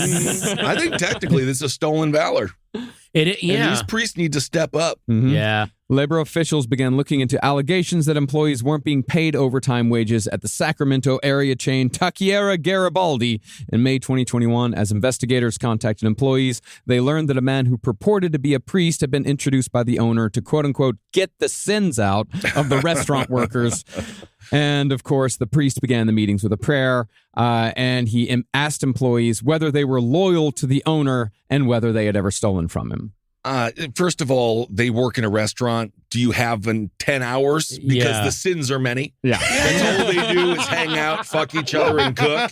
I think technically this is stolen valor. Yeah. And these priests need to step up. Mm-hmm. Yeah. Labor officials began looking into allegations that employees weren't being paid overtime wages at the Sacramento area chain Taquiera Garibaldi. In May 2021, as investigators contacted employees, they learned that a man who purported to be a priest had been introduced by the owner to quote-unquote get the sins out of the restaurant workers. And, of course, the priest began the meetings with a prayer, and he asked employees whether they were loyal to the owner and whether they had ever stolen from him. First of all, they work in a restaurant. Do you have 10 hours? Because the sins are many. Yeah. That's all they do is hang out, fuck each other, and cook.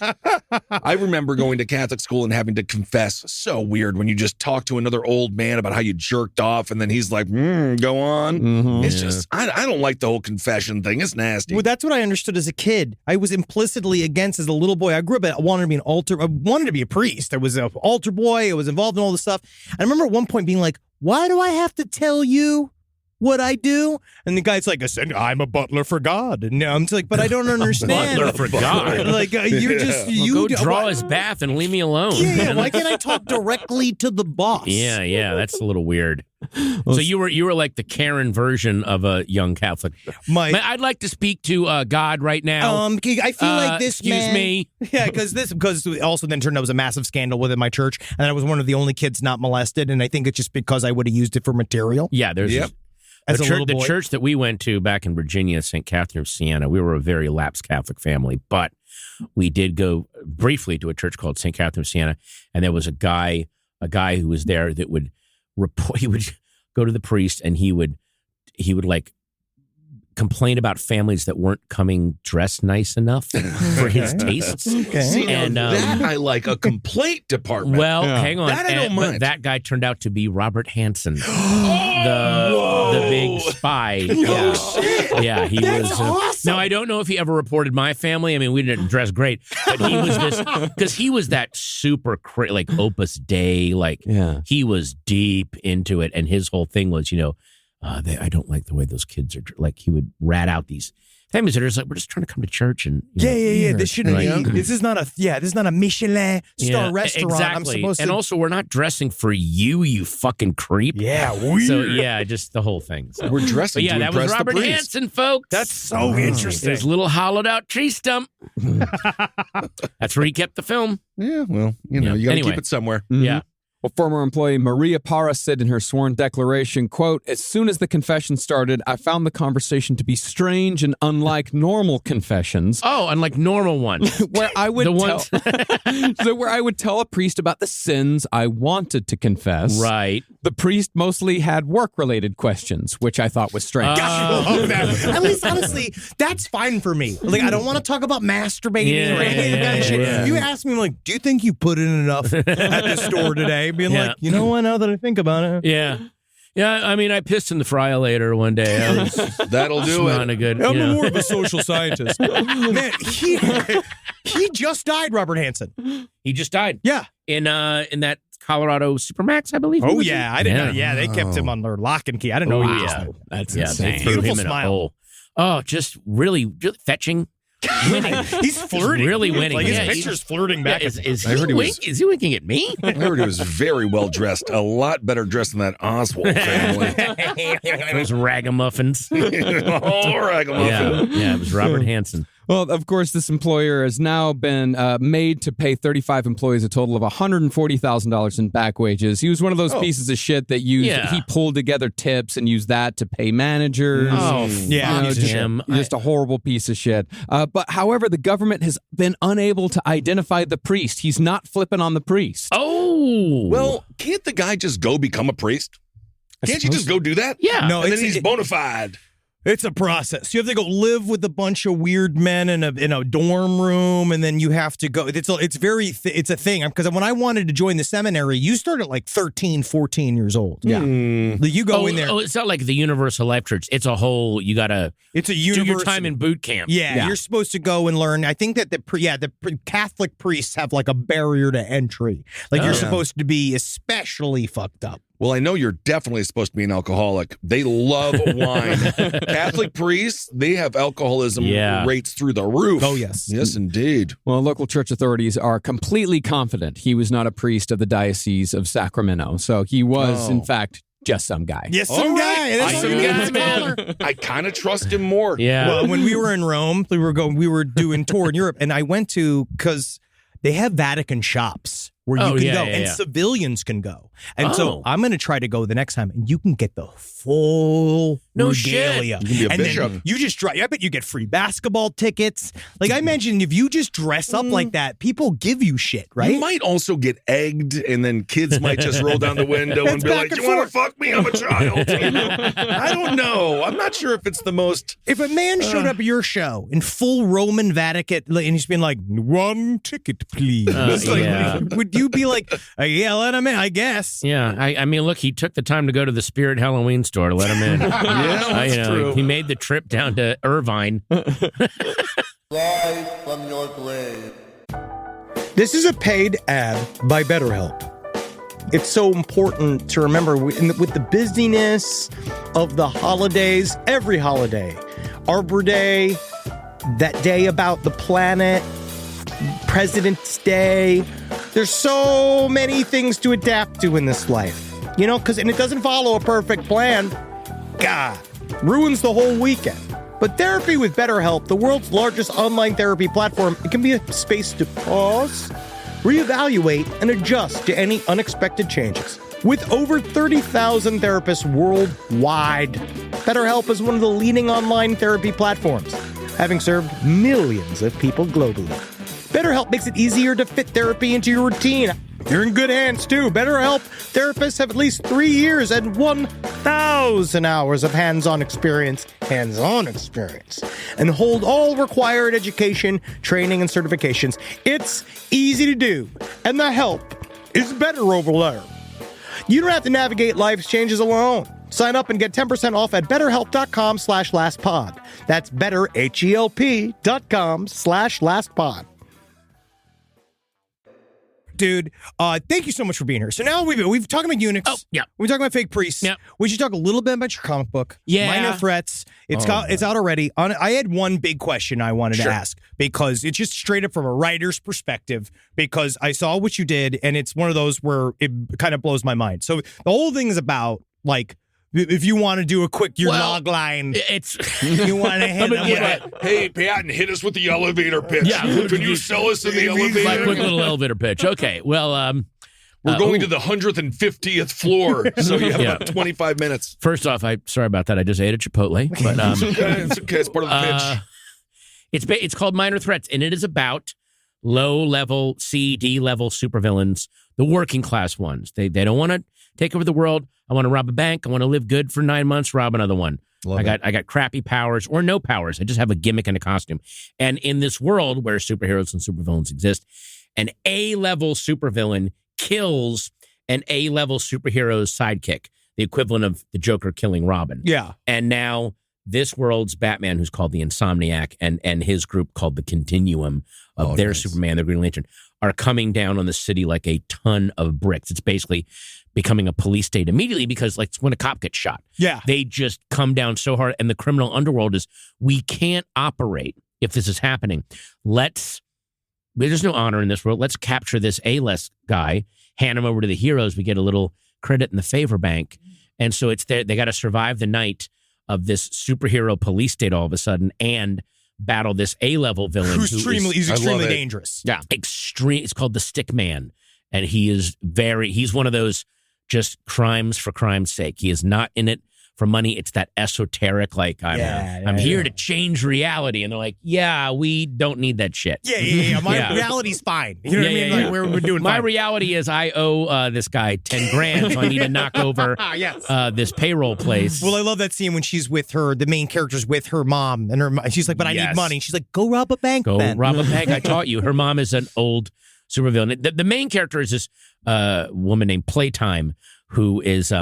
I remember going to Catholic school and having to confess. So weird when you just talk to another old man about how you jerked off, and then he's like, go on. Mm-hmm. It's just, I don't like the whole confession thing. It's nasty. Well, that's what I understood as a kid. I was implicitly against as a little boy. I grew up, I wanted to be an altar. I wanted to be a priest. I was an altar boy. I was involved in all this stuff. I remember at one point being like, why do I have to tell you what I do? And the guy's like, I'm a butler for God. And I'm just like, but I don't understand. Butler for God. Like, you're just, go draw his bath and leave me alone. Yeah, why can't I talk directly to the boss? Yeah, that's a little weird. So you were like the Karen version of a young Catholic. I'd like to speak to God right now. I feel like this excuse man. me. Yeah, because also then turned out it was a massive scandal within my church, and I was one of the only kids not molested, and I think it's just because I would have used it for material. Yeah, there's the church that we went to back in Virginia, St. Catherine of Siena. We were a very lapsed Catholic family, but we did go briefly to a church called St. Catherine of Siena, and there was a guy who was there that would report. He would go to the priest and he would like complain about families that weren't coming dressed nice enough for his tastes. Okay. See, and that I like a complaint department. Well, hang on. That I don't mind. But that guy turned out to be Robert Hansen, the big spy. Yeah, he was. Awesome. Now, I don't know if he ever reported my family. I mean, we didn't dress great, but he was this because he was that super like Opus Dei. Like he was deep into it, and his whole thing was, I don't like the way those kids are. Like he would rat out these families that are just like, we're just trying to come to church and yeah. This shouldn't be. This is not a Michelin star restaurant. Exactly. I'm supposed to. And also, we're not dressing for you fucking creep. Yeah, weird. So just the whole thing. So. We're dressing. But that was Robert Hansen, folks. That's so interesting. His little hollowed out tree stump. That's where he kept the film. Yeah, well, you got to keep it somewhere. Mm-hmm. Yeah. Well, former employee Maria Parra said in her sworn declaration, quote, as soon as the confession started, I found the conversation to be strange and unlike normal confessions. Oh, unlike normal ones. Where I would where I would tell a priest about the sins I wanted to confess. Right. The priest mostly had work-related questions, which I thought was strange. I love that. At least, honestly, that's fine for me. Like, I don't want to talk about masturbating or any of that kind of shit. Yeah. You ask me, like, do you think you put in enough at the store today? Being like, you know what, now that I think about it. Yeah. Yeah, I mean, I pissed in the fryer-later one day. That'll do it. Not a good. I'm more of a social scientist. Man, he just died, Robert Hansen. He just died. Yeah. In that Colorado Supermax, I believe. Oh, yeah. I didn't know. Yeah, they kept him on their lock and key. I didn't know he was. That's insane. They threw Beautiful him in smile. a hole. Oh, just really fetching. Winning. He's flirting. Really winning. Like his picture's flirting back. Is he winking at me? I heard he was very well dressed. A lot better dressed than that Oswalt family. Those ragamuffins. Ragamuffin. Yeah, it was Robert Hansen. Well, of course, this employer has now been made to pay 35 employees a total of $140,000 in back wages. He was one of those pieces of shit that he pulled together tips and used that to pay managers. Oh, yeah. Just a horrible piece of shit. But however, the government has been unable to identify the priest. He's not flipping on the priest. Oh. Well, can't the guy just go become a priest? Can't you just go do that? Yeah. No, and then he's bona fide. It's a process. You have to go live with a bunch of weird men in a dorm room, and then you have to go. It's a thing. Because when I wanted to join the seminary, you start at like 13, 14 years old. Yeah. You go in there. Oh, it's not like the Universal Life Church. It's a whole, you got to do your time in boot camp. Yeah, you're supposed to go and learn. I think that the Catholic priests have like a barrier to entry. Like you're supposed to be especially fucked up. Well, I know you're definitely supposed to be an alcoholic. They love wine. Catholic priests, they have alcoholism rates through the roof. Oh, yes. Yes, indeed. Well, local church authorities are completely confident he was not a priest of the Diocese of Sacramento. So he was, in fact, Just some guy. Yes, some guy. That's all you need is a caller. I kind of trust him more. Yeah. Well, when we were in Rome, we were doing tour in Europe, and I went to, because they have Vatican shops where you can go, and civilians can go. And so I'm going to try to go the next time, and you can get the full regalia. You can be a and bishop. Then you just try. I bet you get free basketball tickets. Like, I imagine if you just dress up like that, people give you shit, right? You might also get egged, and then kids might just roll down the window and be like, "You want to fuck me? I'm a child." I don't know. I'm not sure if it's the most. If a man showed up at your show in full Roman Vatican, and he's been like, "1 ticket, please," would you be like, "Yeah, let him in, I guess"? Yeah, I mean, look, he took the time to go to the Spirit Halloween store to let him in. That's true. He made the trip down to Irvine. Rise from your grave. This is a paid ad by BetterHelp. It's so important to remember with the busyness of the holidays, every holiday, Arbor Day, that day about the planet, President's Day. There's so many things to adapt to in this life, and it doesn't follow a perfect plan. God, ruins the whole weekend. But therapy with BetterHelp, the world's largest online therapy platform, it can be a space to pause, reevaluate, and adjust to any unexpected changes. With over 30,000 therapists worldwide, BetterHelp is one of the leading online therapy platforms, having served millions of people globally. BetterHelp makes it easier to fit therapy into your routine. You're in good hands, too. BetterHelp therapists have at least 3 years and 1,000 hours of hands-on experience, and hold all required education, training, and certifications. It's easy to do, and the help is better over there. You don't have to navigate life's changes alone. Sign up and get 10% off at betterhelp.com/lastpod. That's betterhelp.com/lastpod. Dude, thank you so much for being here. So now we've talked about eunuchs. Oh, yeah. We're talking about fake priests. Yeah. We should talk a little bit about your comic book. Yeah. Minor Threats. It's out already. I had one big question I wanted to ask, because it's just straight up from a writer's perspective, because I saw what you did, and it's one of those where it kind of blows my mind. So the whole thing is about, like, if you want to do a quick log line, you want to hit them. Hey, Patton, hit us with the elevator pitch. Yeah, can you sell us in the elevator? Like, quick little elevator pitch. Okay, well, we're going to the 150th floor, so you have about 25 minutes. First off, sorry about that. I just ate at Chipotle, but it's okay. It's part of the pitch. It's called Minor Threats, and it is about low-level C, D-level supervillains, the working class ones. They don't want to take over the world. I want to rob a bank. I want to live good for 9 months, rob another one. I got crappy powers or no powers. I just have a gimmick and a costume. And in this world where superheroes and supervillains exist, an A-level supervillain kills an A-level superhero's sidekick, the equivalent of the Joker killing Robin. Yeah. And now this world's Batman, who's called the Insomniac, and his group called the Continuum of their Superman, their Green Lantern, are coming down on the city like a ton of bricks. It's basically becoming a police state immediately, because, like, when a cop gets shot, they just come down so hard. And the criminal underworld is, we can't operate if this is happening. There's no honor in this world. Let's capture this A-list guy, hand him over to the heroes. We get a little credit in the favor bank. And so they got to survive the night of this superhero police state all of a sudden and battle this A-level villain who's extremely dangerous. Yeah, extreme. It's called the Stick Man, and he's one of those just crimes for crime's sake. He is not in it for money. It's that esoteric, like, I'm here to change reality, and they're like, yeah, we don't need that shit. Yeah. My reality's fine. You know what I mean? Like, we're doing my fine. reality is I owe this guy $10,000, so I need to knock over this payroll place. Well, I love that scene when she's with the main character's with her mom, and she's like, but I need money. She's like, go rob a bank. Rob a bank. I taught you. Her mom is an old supervillain. The main character is this woman named Playtime, who is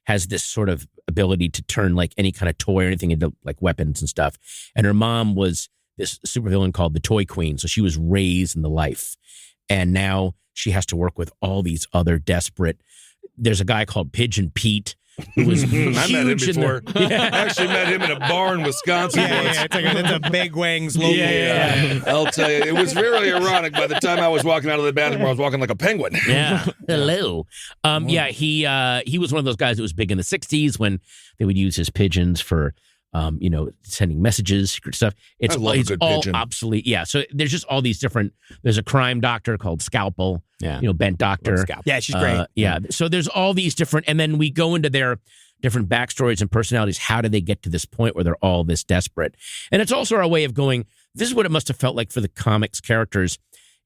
has this sort of ability to turn, like, any kind of toy or anything into, like, weapons and stuff. And her mom was this supervillain called the Toy Queen. So she was raised in the life. And now she has to work with all these other desperate. There's a guy called Pigeon Pete, who was I met him huge in before. the. I actually met him in a bar in Wisconsin once. It's a Big Wings local. I'll tell you, it was very ironic. By the time I was walking out of the bathroom, I was walking like a penguin. Yeah. Hello. He was one of those guys that was big in the 60s when they would use his pigeons for sending messages, secret stuff. It's all pigeon. obsolete. Yeah. So there's just all these different. There's a crime doctor called Scalpel. Yeah. Bent Doctor. Yeah, she's great. Yeah. So there's all these different, and then we go into their different backstories and personalities. How do they get to this point where they're all this desperate? And it's also our way of going, this is what it must have felt like for the comics characters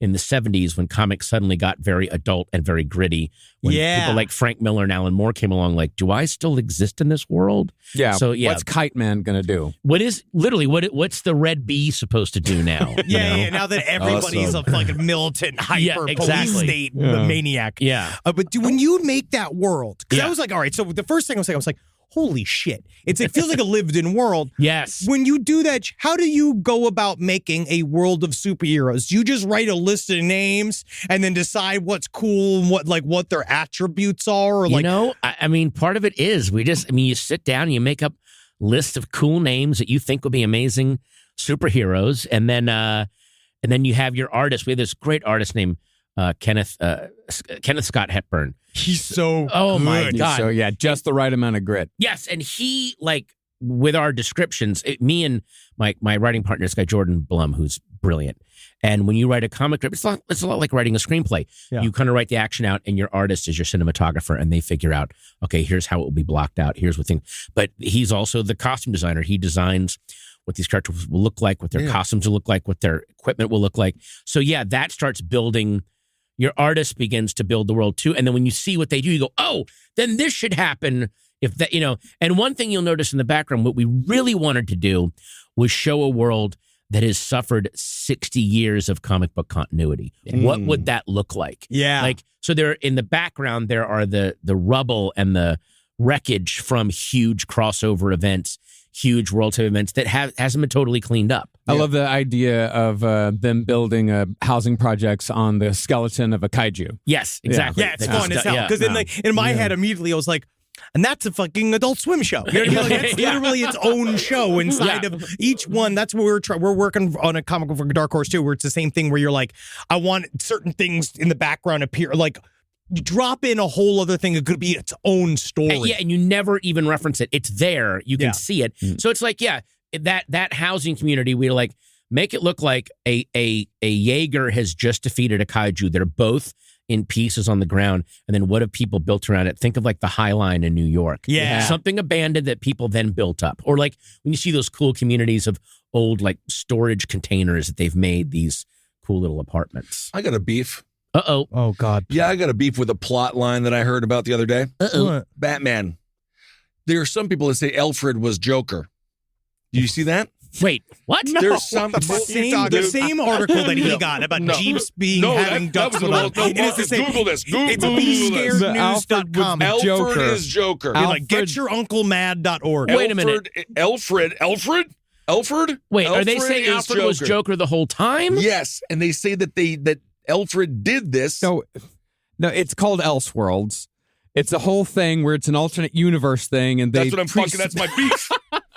in the 70s when comics suddenly got very adult and very gritty. When people like Frank Miller and Alan Moore came along, like, do I still exist in this world? Yeah. So what's Kite Man going to do? What's the Red Bee supposed to do now? Now that everybody's a fucking militant, hyper police state maniac. Yeah. But when you make that world, because I was like, all right, so the first thing I was like, holy shit. It feels like a lived-in world. Yes. When you do that, how do you go about making a world of superheroes? Do you just write a list of names and then decide what's cool and what their attributes are? Or part of it is you sit down and you make up lists of cool names that you think would be amazing superheroes, and then you have your artist. We have this great artist named Kenneth Scott Hepburn. He's so good. My God. So just the right amount of grit. Yes, and he, with our descriptions, me and my writing partner, this guy Jordan Blum, who's brilliant. And when you write a comic strip, it's a lot like writing a screenplay. Yeah. You kind of write the action out, and your artist is your cinematographer, and they figure out, okay, here's how it will be blocked out. Here's what things. But he's also the costume designer. He designs what these characters will look like, what their costumes will look like, what their equipment will look like. So that starts building. Your artist begins to build the world too. And then when you see what they do, you go, oh, then this should happen if that, And one thing you'll notice in the background, what we really wanted to do was show a world that has suffered 60 years of comic book continuity. What would that look like? Yeah. So there in the background, there are the rubble and the wreckage from huge crossover events, huge world tour events that hasn't been totally cleaned up. I love the idea of them building housing projects on the skeleton of a kaiju. Yes, exactly. Yeah, it's fun as hell. Because in my head, immediately, I was like, and that's a fucking Adult Swim show. You know what I mean? It's literally its own show inside of each one. That's what we're working on a comic book for Dark Horse too, where it's the same thing where you're like, I want certain things in the background appear like. You drop in a whole other thing. It could be its own story. And you never even reference it. It's there. You can see it. So it's like, that housing community, we're like, make it look like a Jaeger has just defeated a kaiju. They're both in pieces on the ground. And then what have people built around it? Think of like the High Line in New York. Yeah. Something abandoned that people then built up. Or like when you see those cool communities of old like storage containers that they've made these cool little apartments. I got a beef. Uh-oh. Oh, God. Yeah, I got a beef with a plot line that I heard about the other day. Uh-oh. Batman. There are some people that say Alfred was Joker. Do you see that? Wait, what? No. There's some the same article that he got about Jeeps having ducks with them. Google this. It's BeScaredNews.com. Alfred is Joker. Like GetYourUncleMad.org. Wait a minute. Alfred? Wait, are they saying Alfred was Joker the whole time? Yes, and they say that Alfred did this. No, it's called Elseworlds. It's a whole thing where it's an alternate universe thing, and that's what I'm fucking. That's my beef.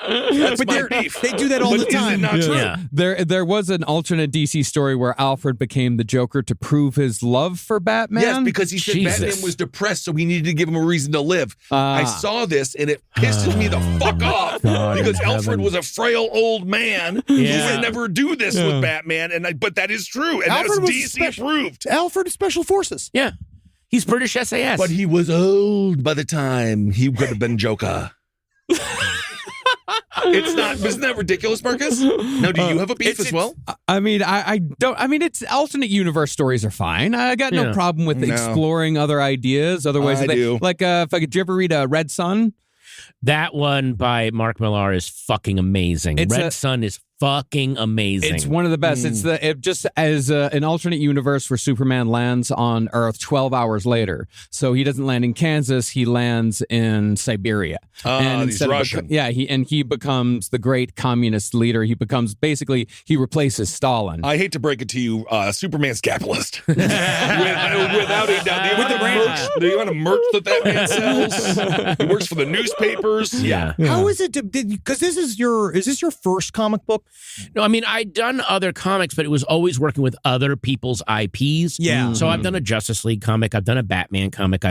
That's my beef. They do that all the time. Is it not true? Yeah. There was an alternate DC story where Alfred became the Joker to prove his love for Batman. Yes, because he said Batman was depressed, so he needed to give him a reason to live. I saw this, and it pisses me the fuck off because Alfred was a frail old man who would never do this with Batman, but that is true, and that's DC approved. Alfred is Special Forces. Yeah. He's British SAS. But he was old by the time he could have been Joker. Isn't that ridiculous, Marcus? Now, do you have a beef as well? I mean, I don't. I mean, it's alternate universe stories are fine. I got no problem with exploring other ideas, other ways. I do. Like, did you ever read Red Sun? That one by Mark Millar is fucking amazing. Red Sun is fucking amazing. It's one of the best. It's just as an alternate universe where Superman lands on Earth 12 hours later. So he doesn't land in Kansas, he lands in Siberia. And he's Russian. He becomes the great communist leader. He replaces Stalin. I hate to break it to you, Superman's capitalist. Without a doubt. The amount of merch that man sells. He works for the newspapers. Yeah. How is it? Because is this your first comic book? No, I mean, I'd done other comics, but it was always working with other people's IPs. Yeah. So I've done a Justice League comic. I've done a Batman comic.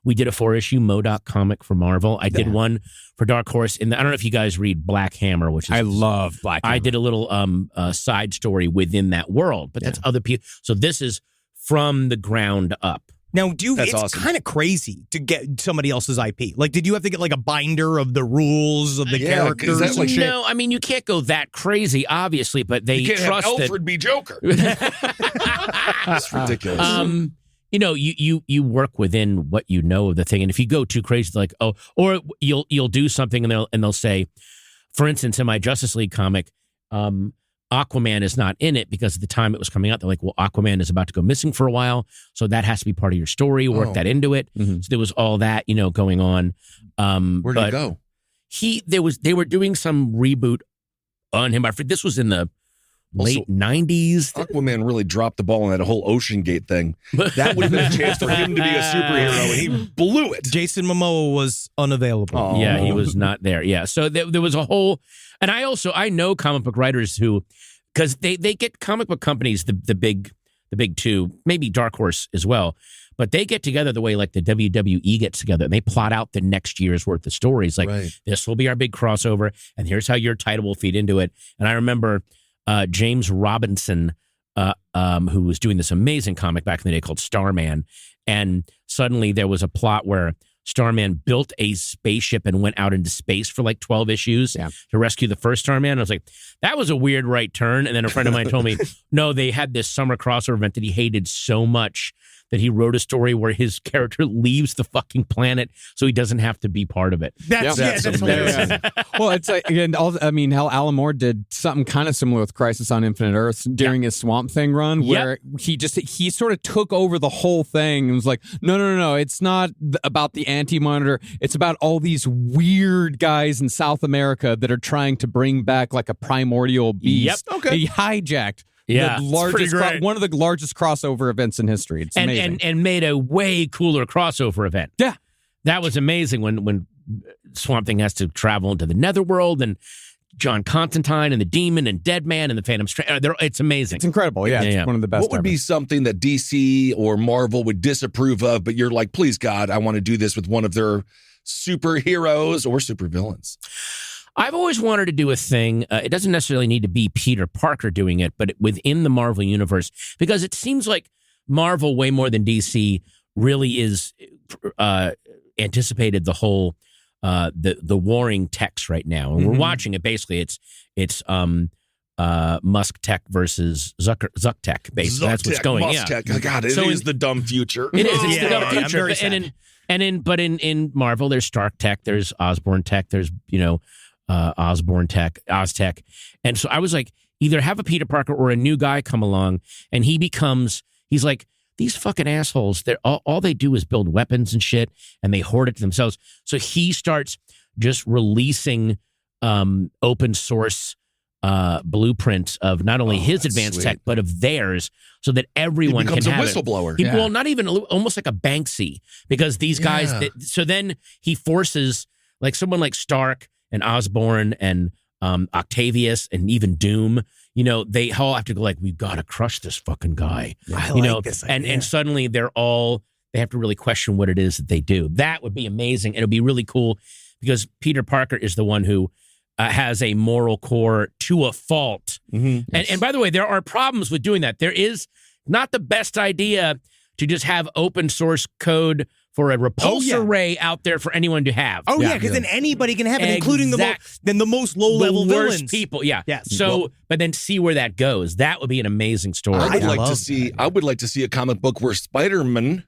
We did a 4-issue MODOK comic for Marvel. I did one for Dark Horse. I don't know if you guys read Black Hammer, which is... I love Black Hammer. I did a little side story within that world, but that's other people. So this is from the ground up. Now, it's awesome. kind of crazy to get somebody else's IP. Like, did you have to get like a binder of the rules of the characters? No, I mean, you can't go that crazy, obviously, but they you can't trust have Alfred be Joker. That's ridiculous. You work within what you know of the thing, and if you go too crazy, like or you'll do something, and they'll say, for instance, in my Justice League comic, Aquaman is not in it because at the time it was coming out, they're like, well, Aquaman is about to go missing for a while, so that has to be part of your story. Work that into it. Mm-hmm. So there was all that, going on. Where did he go? They were doing some reboot on him. This was in the late 90s. Aquaman really dropped the ball on that whole Ocean Gate thing. That would have been a chance for him to be a superhero, and he blew it. Jason Momoa was unavailable. Oh. Yeah, he was not there. Yeah, so there was a whole... And I know comic book writers who... Because they get comic book companies, the big two, maybe Dark Horse as well, but they get together the way like the WWE gets together, and they plot out the next year's worth of stories. Like, this will be our big crossover, and here's how your title will feed into it. And I remember... James Robinson, who was doing this amazing comic back in the day called Starman, and suddenly there was a plot where Starman built a spaceship and went out into space for like 12 issues to rescue the first Starman. I was like, that was a weird right turn. And then a friend of mine told me, no, they had this summer crossover event that he hated so much that he wrote a story where his character leaves the fucking planet so he doesn't have to be part of it. That's hilarious. Well, it's like, again, hell, Alan Moore did something kind of similar with Crisis on Infinite Earths during his Swamp Thing run, where he sort of took over the whole thing and was like, no, it's not about the Anti-Monitor. It's about all these weird guys in South America that are trying to bring back like a primordial beast. Yep. Okay. He hijacked Yeah, the largest one of the largest crossover events in history. It's amazing. And made a way cooler crossover event. Yeah. That was amazing when Swamp Thing has to travel into the Netherworld and John Constantine and the Demon and Deadman and the Phantom Stranger. It's amazing. It's incredible. Yeah, it's one of the best. What would be something that DC or Marvel would disapprove of, but you're like, please, God, I want to do this with one of their superheroes or supervillains? I've always wanted to do a thing. It doesn't necessarily need to be Peter Parker doing it, but within the Marvel universe, because it seems like Marvel, way more than DC, really is anticipated the whole the warring techs right now, and we're watching it. Basically, it's Musk Tech versus Zuck Tech. Basically, that's what's going. Musk Tech. God, it is the dumb future. It is. It's the dumb future. In Marvel, there's Stark Tech, there's Osborn Tech, there's Osborn Tech, Oztech. And so I was like, either have a Peter Parker or a new guy come along, and he's like, these fucking assholes, all they do is build weapons and shit, and they hoard it to themselves. So he starts just releasing open source blueprints of not only his advanced tech, but of theirs, so that everyone can have it. He becomes a whistleblower. Well, not even, almost like a Banksy, because these guys, so then he forces like someone like Stark and Osborn and Octavius and even Doom, they all have to go like, we've got to crush this fucking guy. I like this idea. And suddenly they have to really question what it is that they do. That would be amazing. It would be really cool because Peter Parker is the one who has a moral core to a fault. Mm-hmm. And by the way, there are problems with doing that. There is not the best idea to just have open source code for a repulsor ray out there for anyone to have. Oh, yeah, because then anybody can have it, including the most low-level worst villains. People, yeah. So, but then see where that goes. That would be an amazing story. I would like to see a comic book where Spider-Man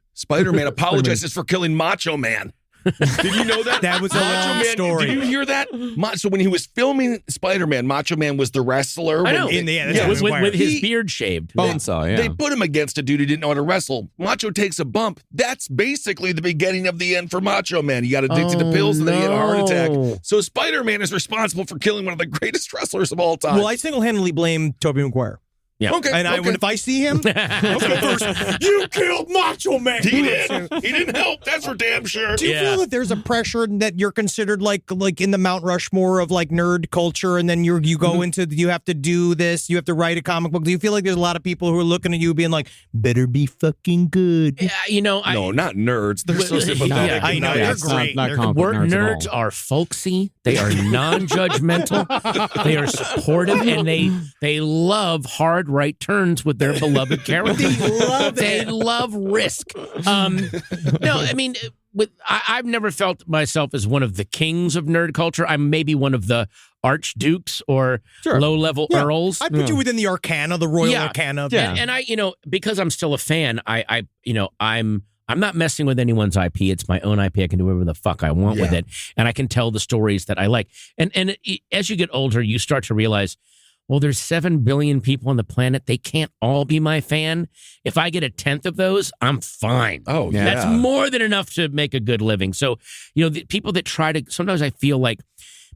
apologizes for killing Macho Man. Did you know that? That was a long story. Did you hear that? So when he was filming Spider-Man, Macho Man was the wrestler. I know. With his beard shaved. Bonesaw, yeah. They put him against a dude who didn't know how to wrestle. Macho takes a bump. That's basically the beginning of the end for Macho Man. He got addicted to pills and then he had a heart attack. So Spider-Man is responsible for killing one of the greatest wrestlers of all time. Well, I single-handedly blame Tobey Maguire. Yeah. Okay. And if I see him, first, you killed Macho Man. He did. He didn't help. That's for damn sure. Do you feel that there's a pressure that you're considered like in the Mount Rushmore of like nerd culture, and then you go into you have to do this, you have to write a comic book? Do you feel like there's a lot of people who are looking at you being like, better be fucking good? Yeah, no, not nerds. They're so sympathetic. I know they're great. Nerds are folksy. They are non-judgmental. They are supportive, and they love hard right turns with their beloved characters. They love risk. No, I mean, I've never felt myself as one of the kings of nerd culture. I'm maybe one of the archdukes or low-level earls. I put you within the arcana, the royal arcana. Yeah. And I, because I'm still a fan, I'm not messing with anyone's IP. It's my own IP. I can do whatever the fuck I want with it. And I can tell the stories that I like. And as you get older, you start to realize, well, there's 7 billion people on the planet. They can't all be my fan. If I get 1/10 of those, I'm fine. Oh, yeah. That's more than enough to make a good living. So, the people that sometimes I feel like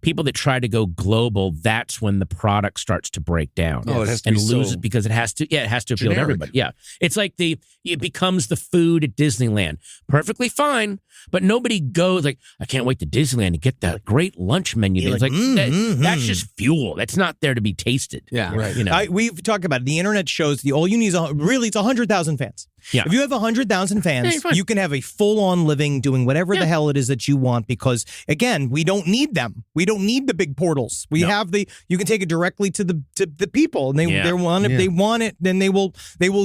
people that try to go global, that's when the product starts to break down. Oh, it has to and be lose so it because it has to appeal generic. to everybody. Yeah. It's like it becomes the food at Disneyland. Perfectly fine, but nobody goes like, I can't wait to Disneyland to get that great lunch menu. It's like, that's just fuel. That's not there to be tasted. Yeah. Right. We've talked about it. The internet shows all you need is it's 100,000 fans. Yeah. If you have 100,000 fans, you can have a full-on living doing whatever the hell it is that you want because, again, we don't need them. We don't need the big portals. We have you can take it directly to the people, and they want it. They want it, then they will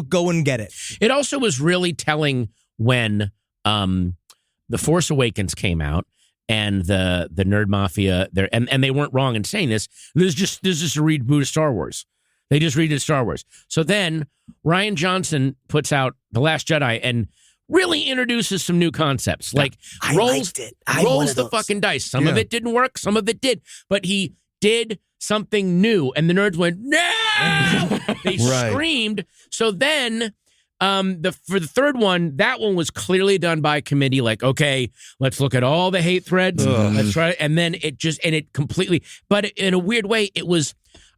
go and get it. It also was really telling when The Force Awakens came out and the Nerd Mafia there, and they weren't wrong in saying this. There's just a reboot of Star Wars. They just redid Star Wars. So then Rian Johnson puts out The Last Jedi and really introduces some new concepts. Like rolls the fucking dice. Some of it didn't work. Some of it did. But he did something new. And the nerds went, no! They screamed. So then for the third one, that one was clearly done by committee. Like, okay, let's look at all the hate threads. Let's try it. And then it completely, but in a weird way,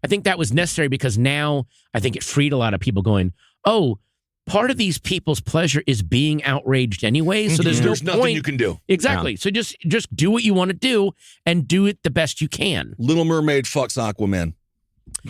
I think that was necessary because now I think it freed a lot of people going, oh, part of these people's pleasure is being outraged anyway. So there's nothing point. You can do. Exactly. So just do what you want to do and do it the best you can. Little Mermaid fucks Aquaman.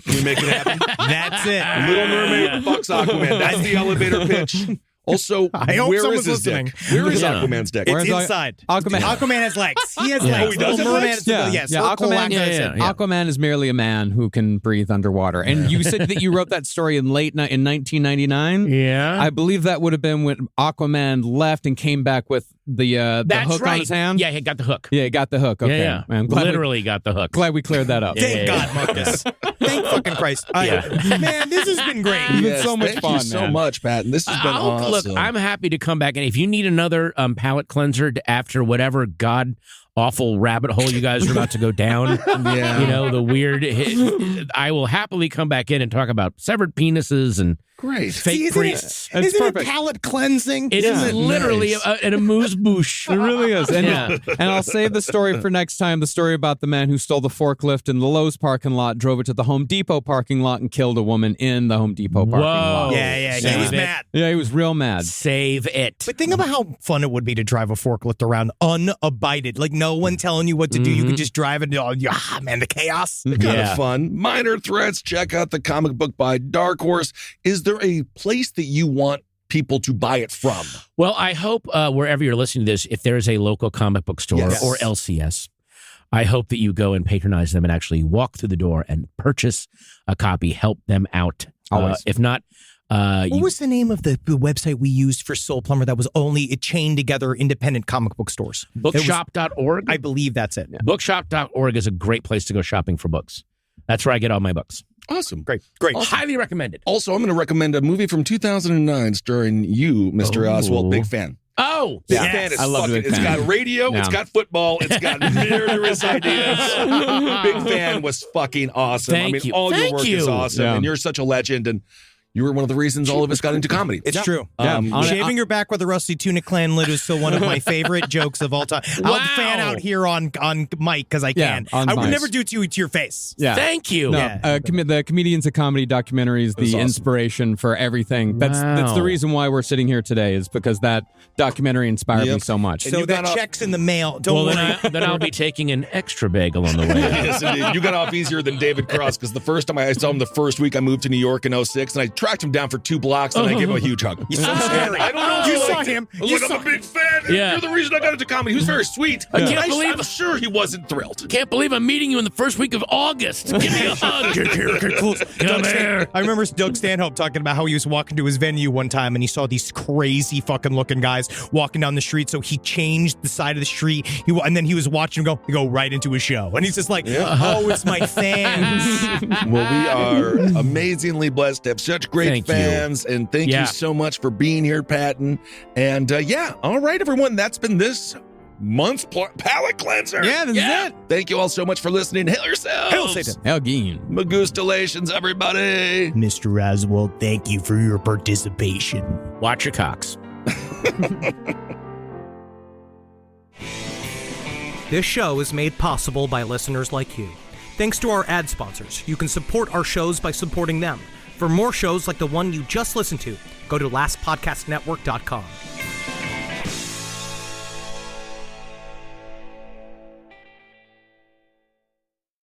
Can we make it happen? That's it. Little Mermaid fucks Aquaman. That's the elevator pitch. Also, where is his dick? Where is Aquaman's dick? It's inside. Aquaman has legs. He has legs. Oh, he does have legs? Aquaman is merely a man who can breathe underwater. And you said that you wrote that story in 1999? Yeah. I believe that would have been when Aquaman left and came back with the hook on his hand. Yeah, he got the hook. Yeah, he got the hook. Okay. Yeah. Man, literally got the hook. Glad we cleared that up. Thank God, Marcus. Thank fucking Christ. Man, this has been great. It's been so much fun, Thank you so much, Patton. This has been awesome. Look, I'm happy to come back. And if you need another palate cleanser after whatever god awful rabbit hole you guys are about to go down, the weird, I will happily come back in and talk about severed penises and fake priests. Isn't it palate cleansing? It is literally an amuse-bouche. It really is. And I'll save the story for next time, the story about the man who stole the forklift in the Lowe's parking lot, drove it to the Home Depot parking lot, and killed a woman in the Home Depot parking lot. Yeah. He was mad. Yeah, he was real mad. Save it. But think about how fun it would be to drive a forklift around unabated. Like no one telling you what to do. You could just drive it. Oh, man, the chaos. Kind of fun. Minor threats. Check out the comic book by Dark Horse. Is there a place that you want people to buy it from? Well, I hope wherever you're listening to this, if there is a local comic book store or LCS, I hope that you go and patronize them and actually walk through the door and purchase a copy, help them out. If not, what was the name of the website we used for Soul Plumber that was it chained together independent comic book stores? Bookshop.org? I believe that's it. Yeah. Bookshop.org is a great place to go shopping for books. That's where I get all my books. Awesome. Great. Awesome. Highly recommended. Also, I'm going to recommend a movie from 2009 starring you, Mr. Oswalt. Big fan. Oh, Big fan is I love fucking. Big It's Fan. got radio. Yeah. It's got football. It's got murderous ideas. Big Fan was fucking awesome. Thank you. All your Thank work you. is awesome, Yeah. and you're such a legend. And you were one of the reasons all of us got into comedy. It's true. Yeah. Shaving your back with a rusty tunic clan lid is still one of my favorite jokes of all time. Wow. I'll fan out here on mic because I can. on I would mic. never do it to your face. Yeah. Thank you. No, Yeah. the Comedians of Comedy documentary is the awesome. inspiration for everything. That's the reason why we're sitting here today, is because that documentary inspired me so much. And So you that got check's in the mail. Don't Well, worry. then I'll be taking an extra bagel on the way. Yes, indeed. You got off easier than David Cross, because the first time I saw him, the first week I moved to New York in 2006, and I tracked him down for 2 blocks, and I gave him a huge hug. You're so scary. I don't know. You if saw liked it. him. I was like, I'm a big fan. Yeah. You're the reason I got into comedy. He was very sweet. I can't believe- I'm sure he wasn't thrilled. Can't believe I'm meeting you in the first week of August. Give me a hug. Come here. I remember Doug Stanhope talking about how he was walking to his venue one time and he saw these crazy fucking looking guys walking down the street. So he changed the side of the street. And then he was watching them go right into his show. And he's just like, oh, it's my fans. Well, we are amazingly blessed to have such great Thank you. fans. And thank you so much for being here, Patton. And all right, everyone. That's been this month's palate cleanser. Yeah, this is it. Thank you all so much for listening. Hail yourselves. Hail Satan. Elgin. Magustalations, everybody. Mr. Oswalt, thank you for your participation. Watch your cocks. This show is made possible by listeners like you. Thanks to our ad sponsors, you can support our shows by supporting them. For more shows like the one you just listened to, go to lastpodcastnetwork.com.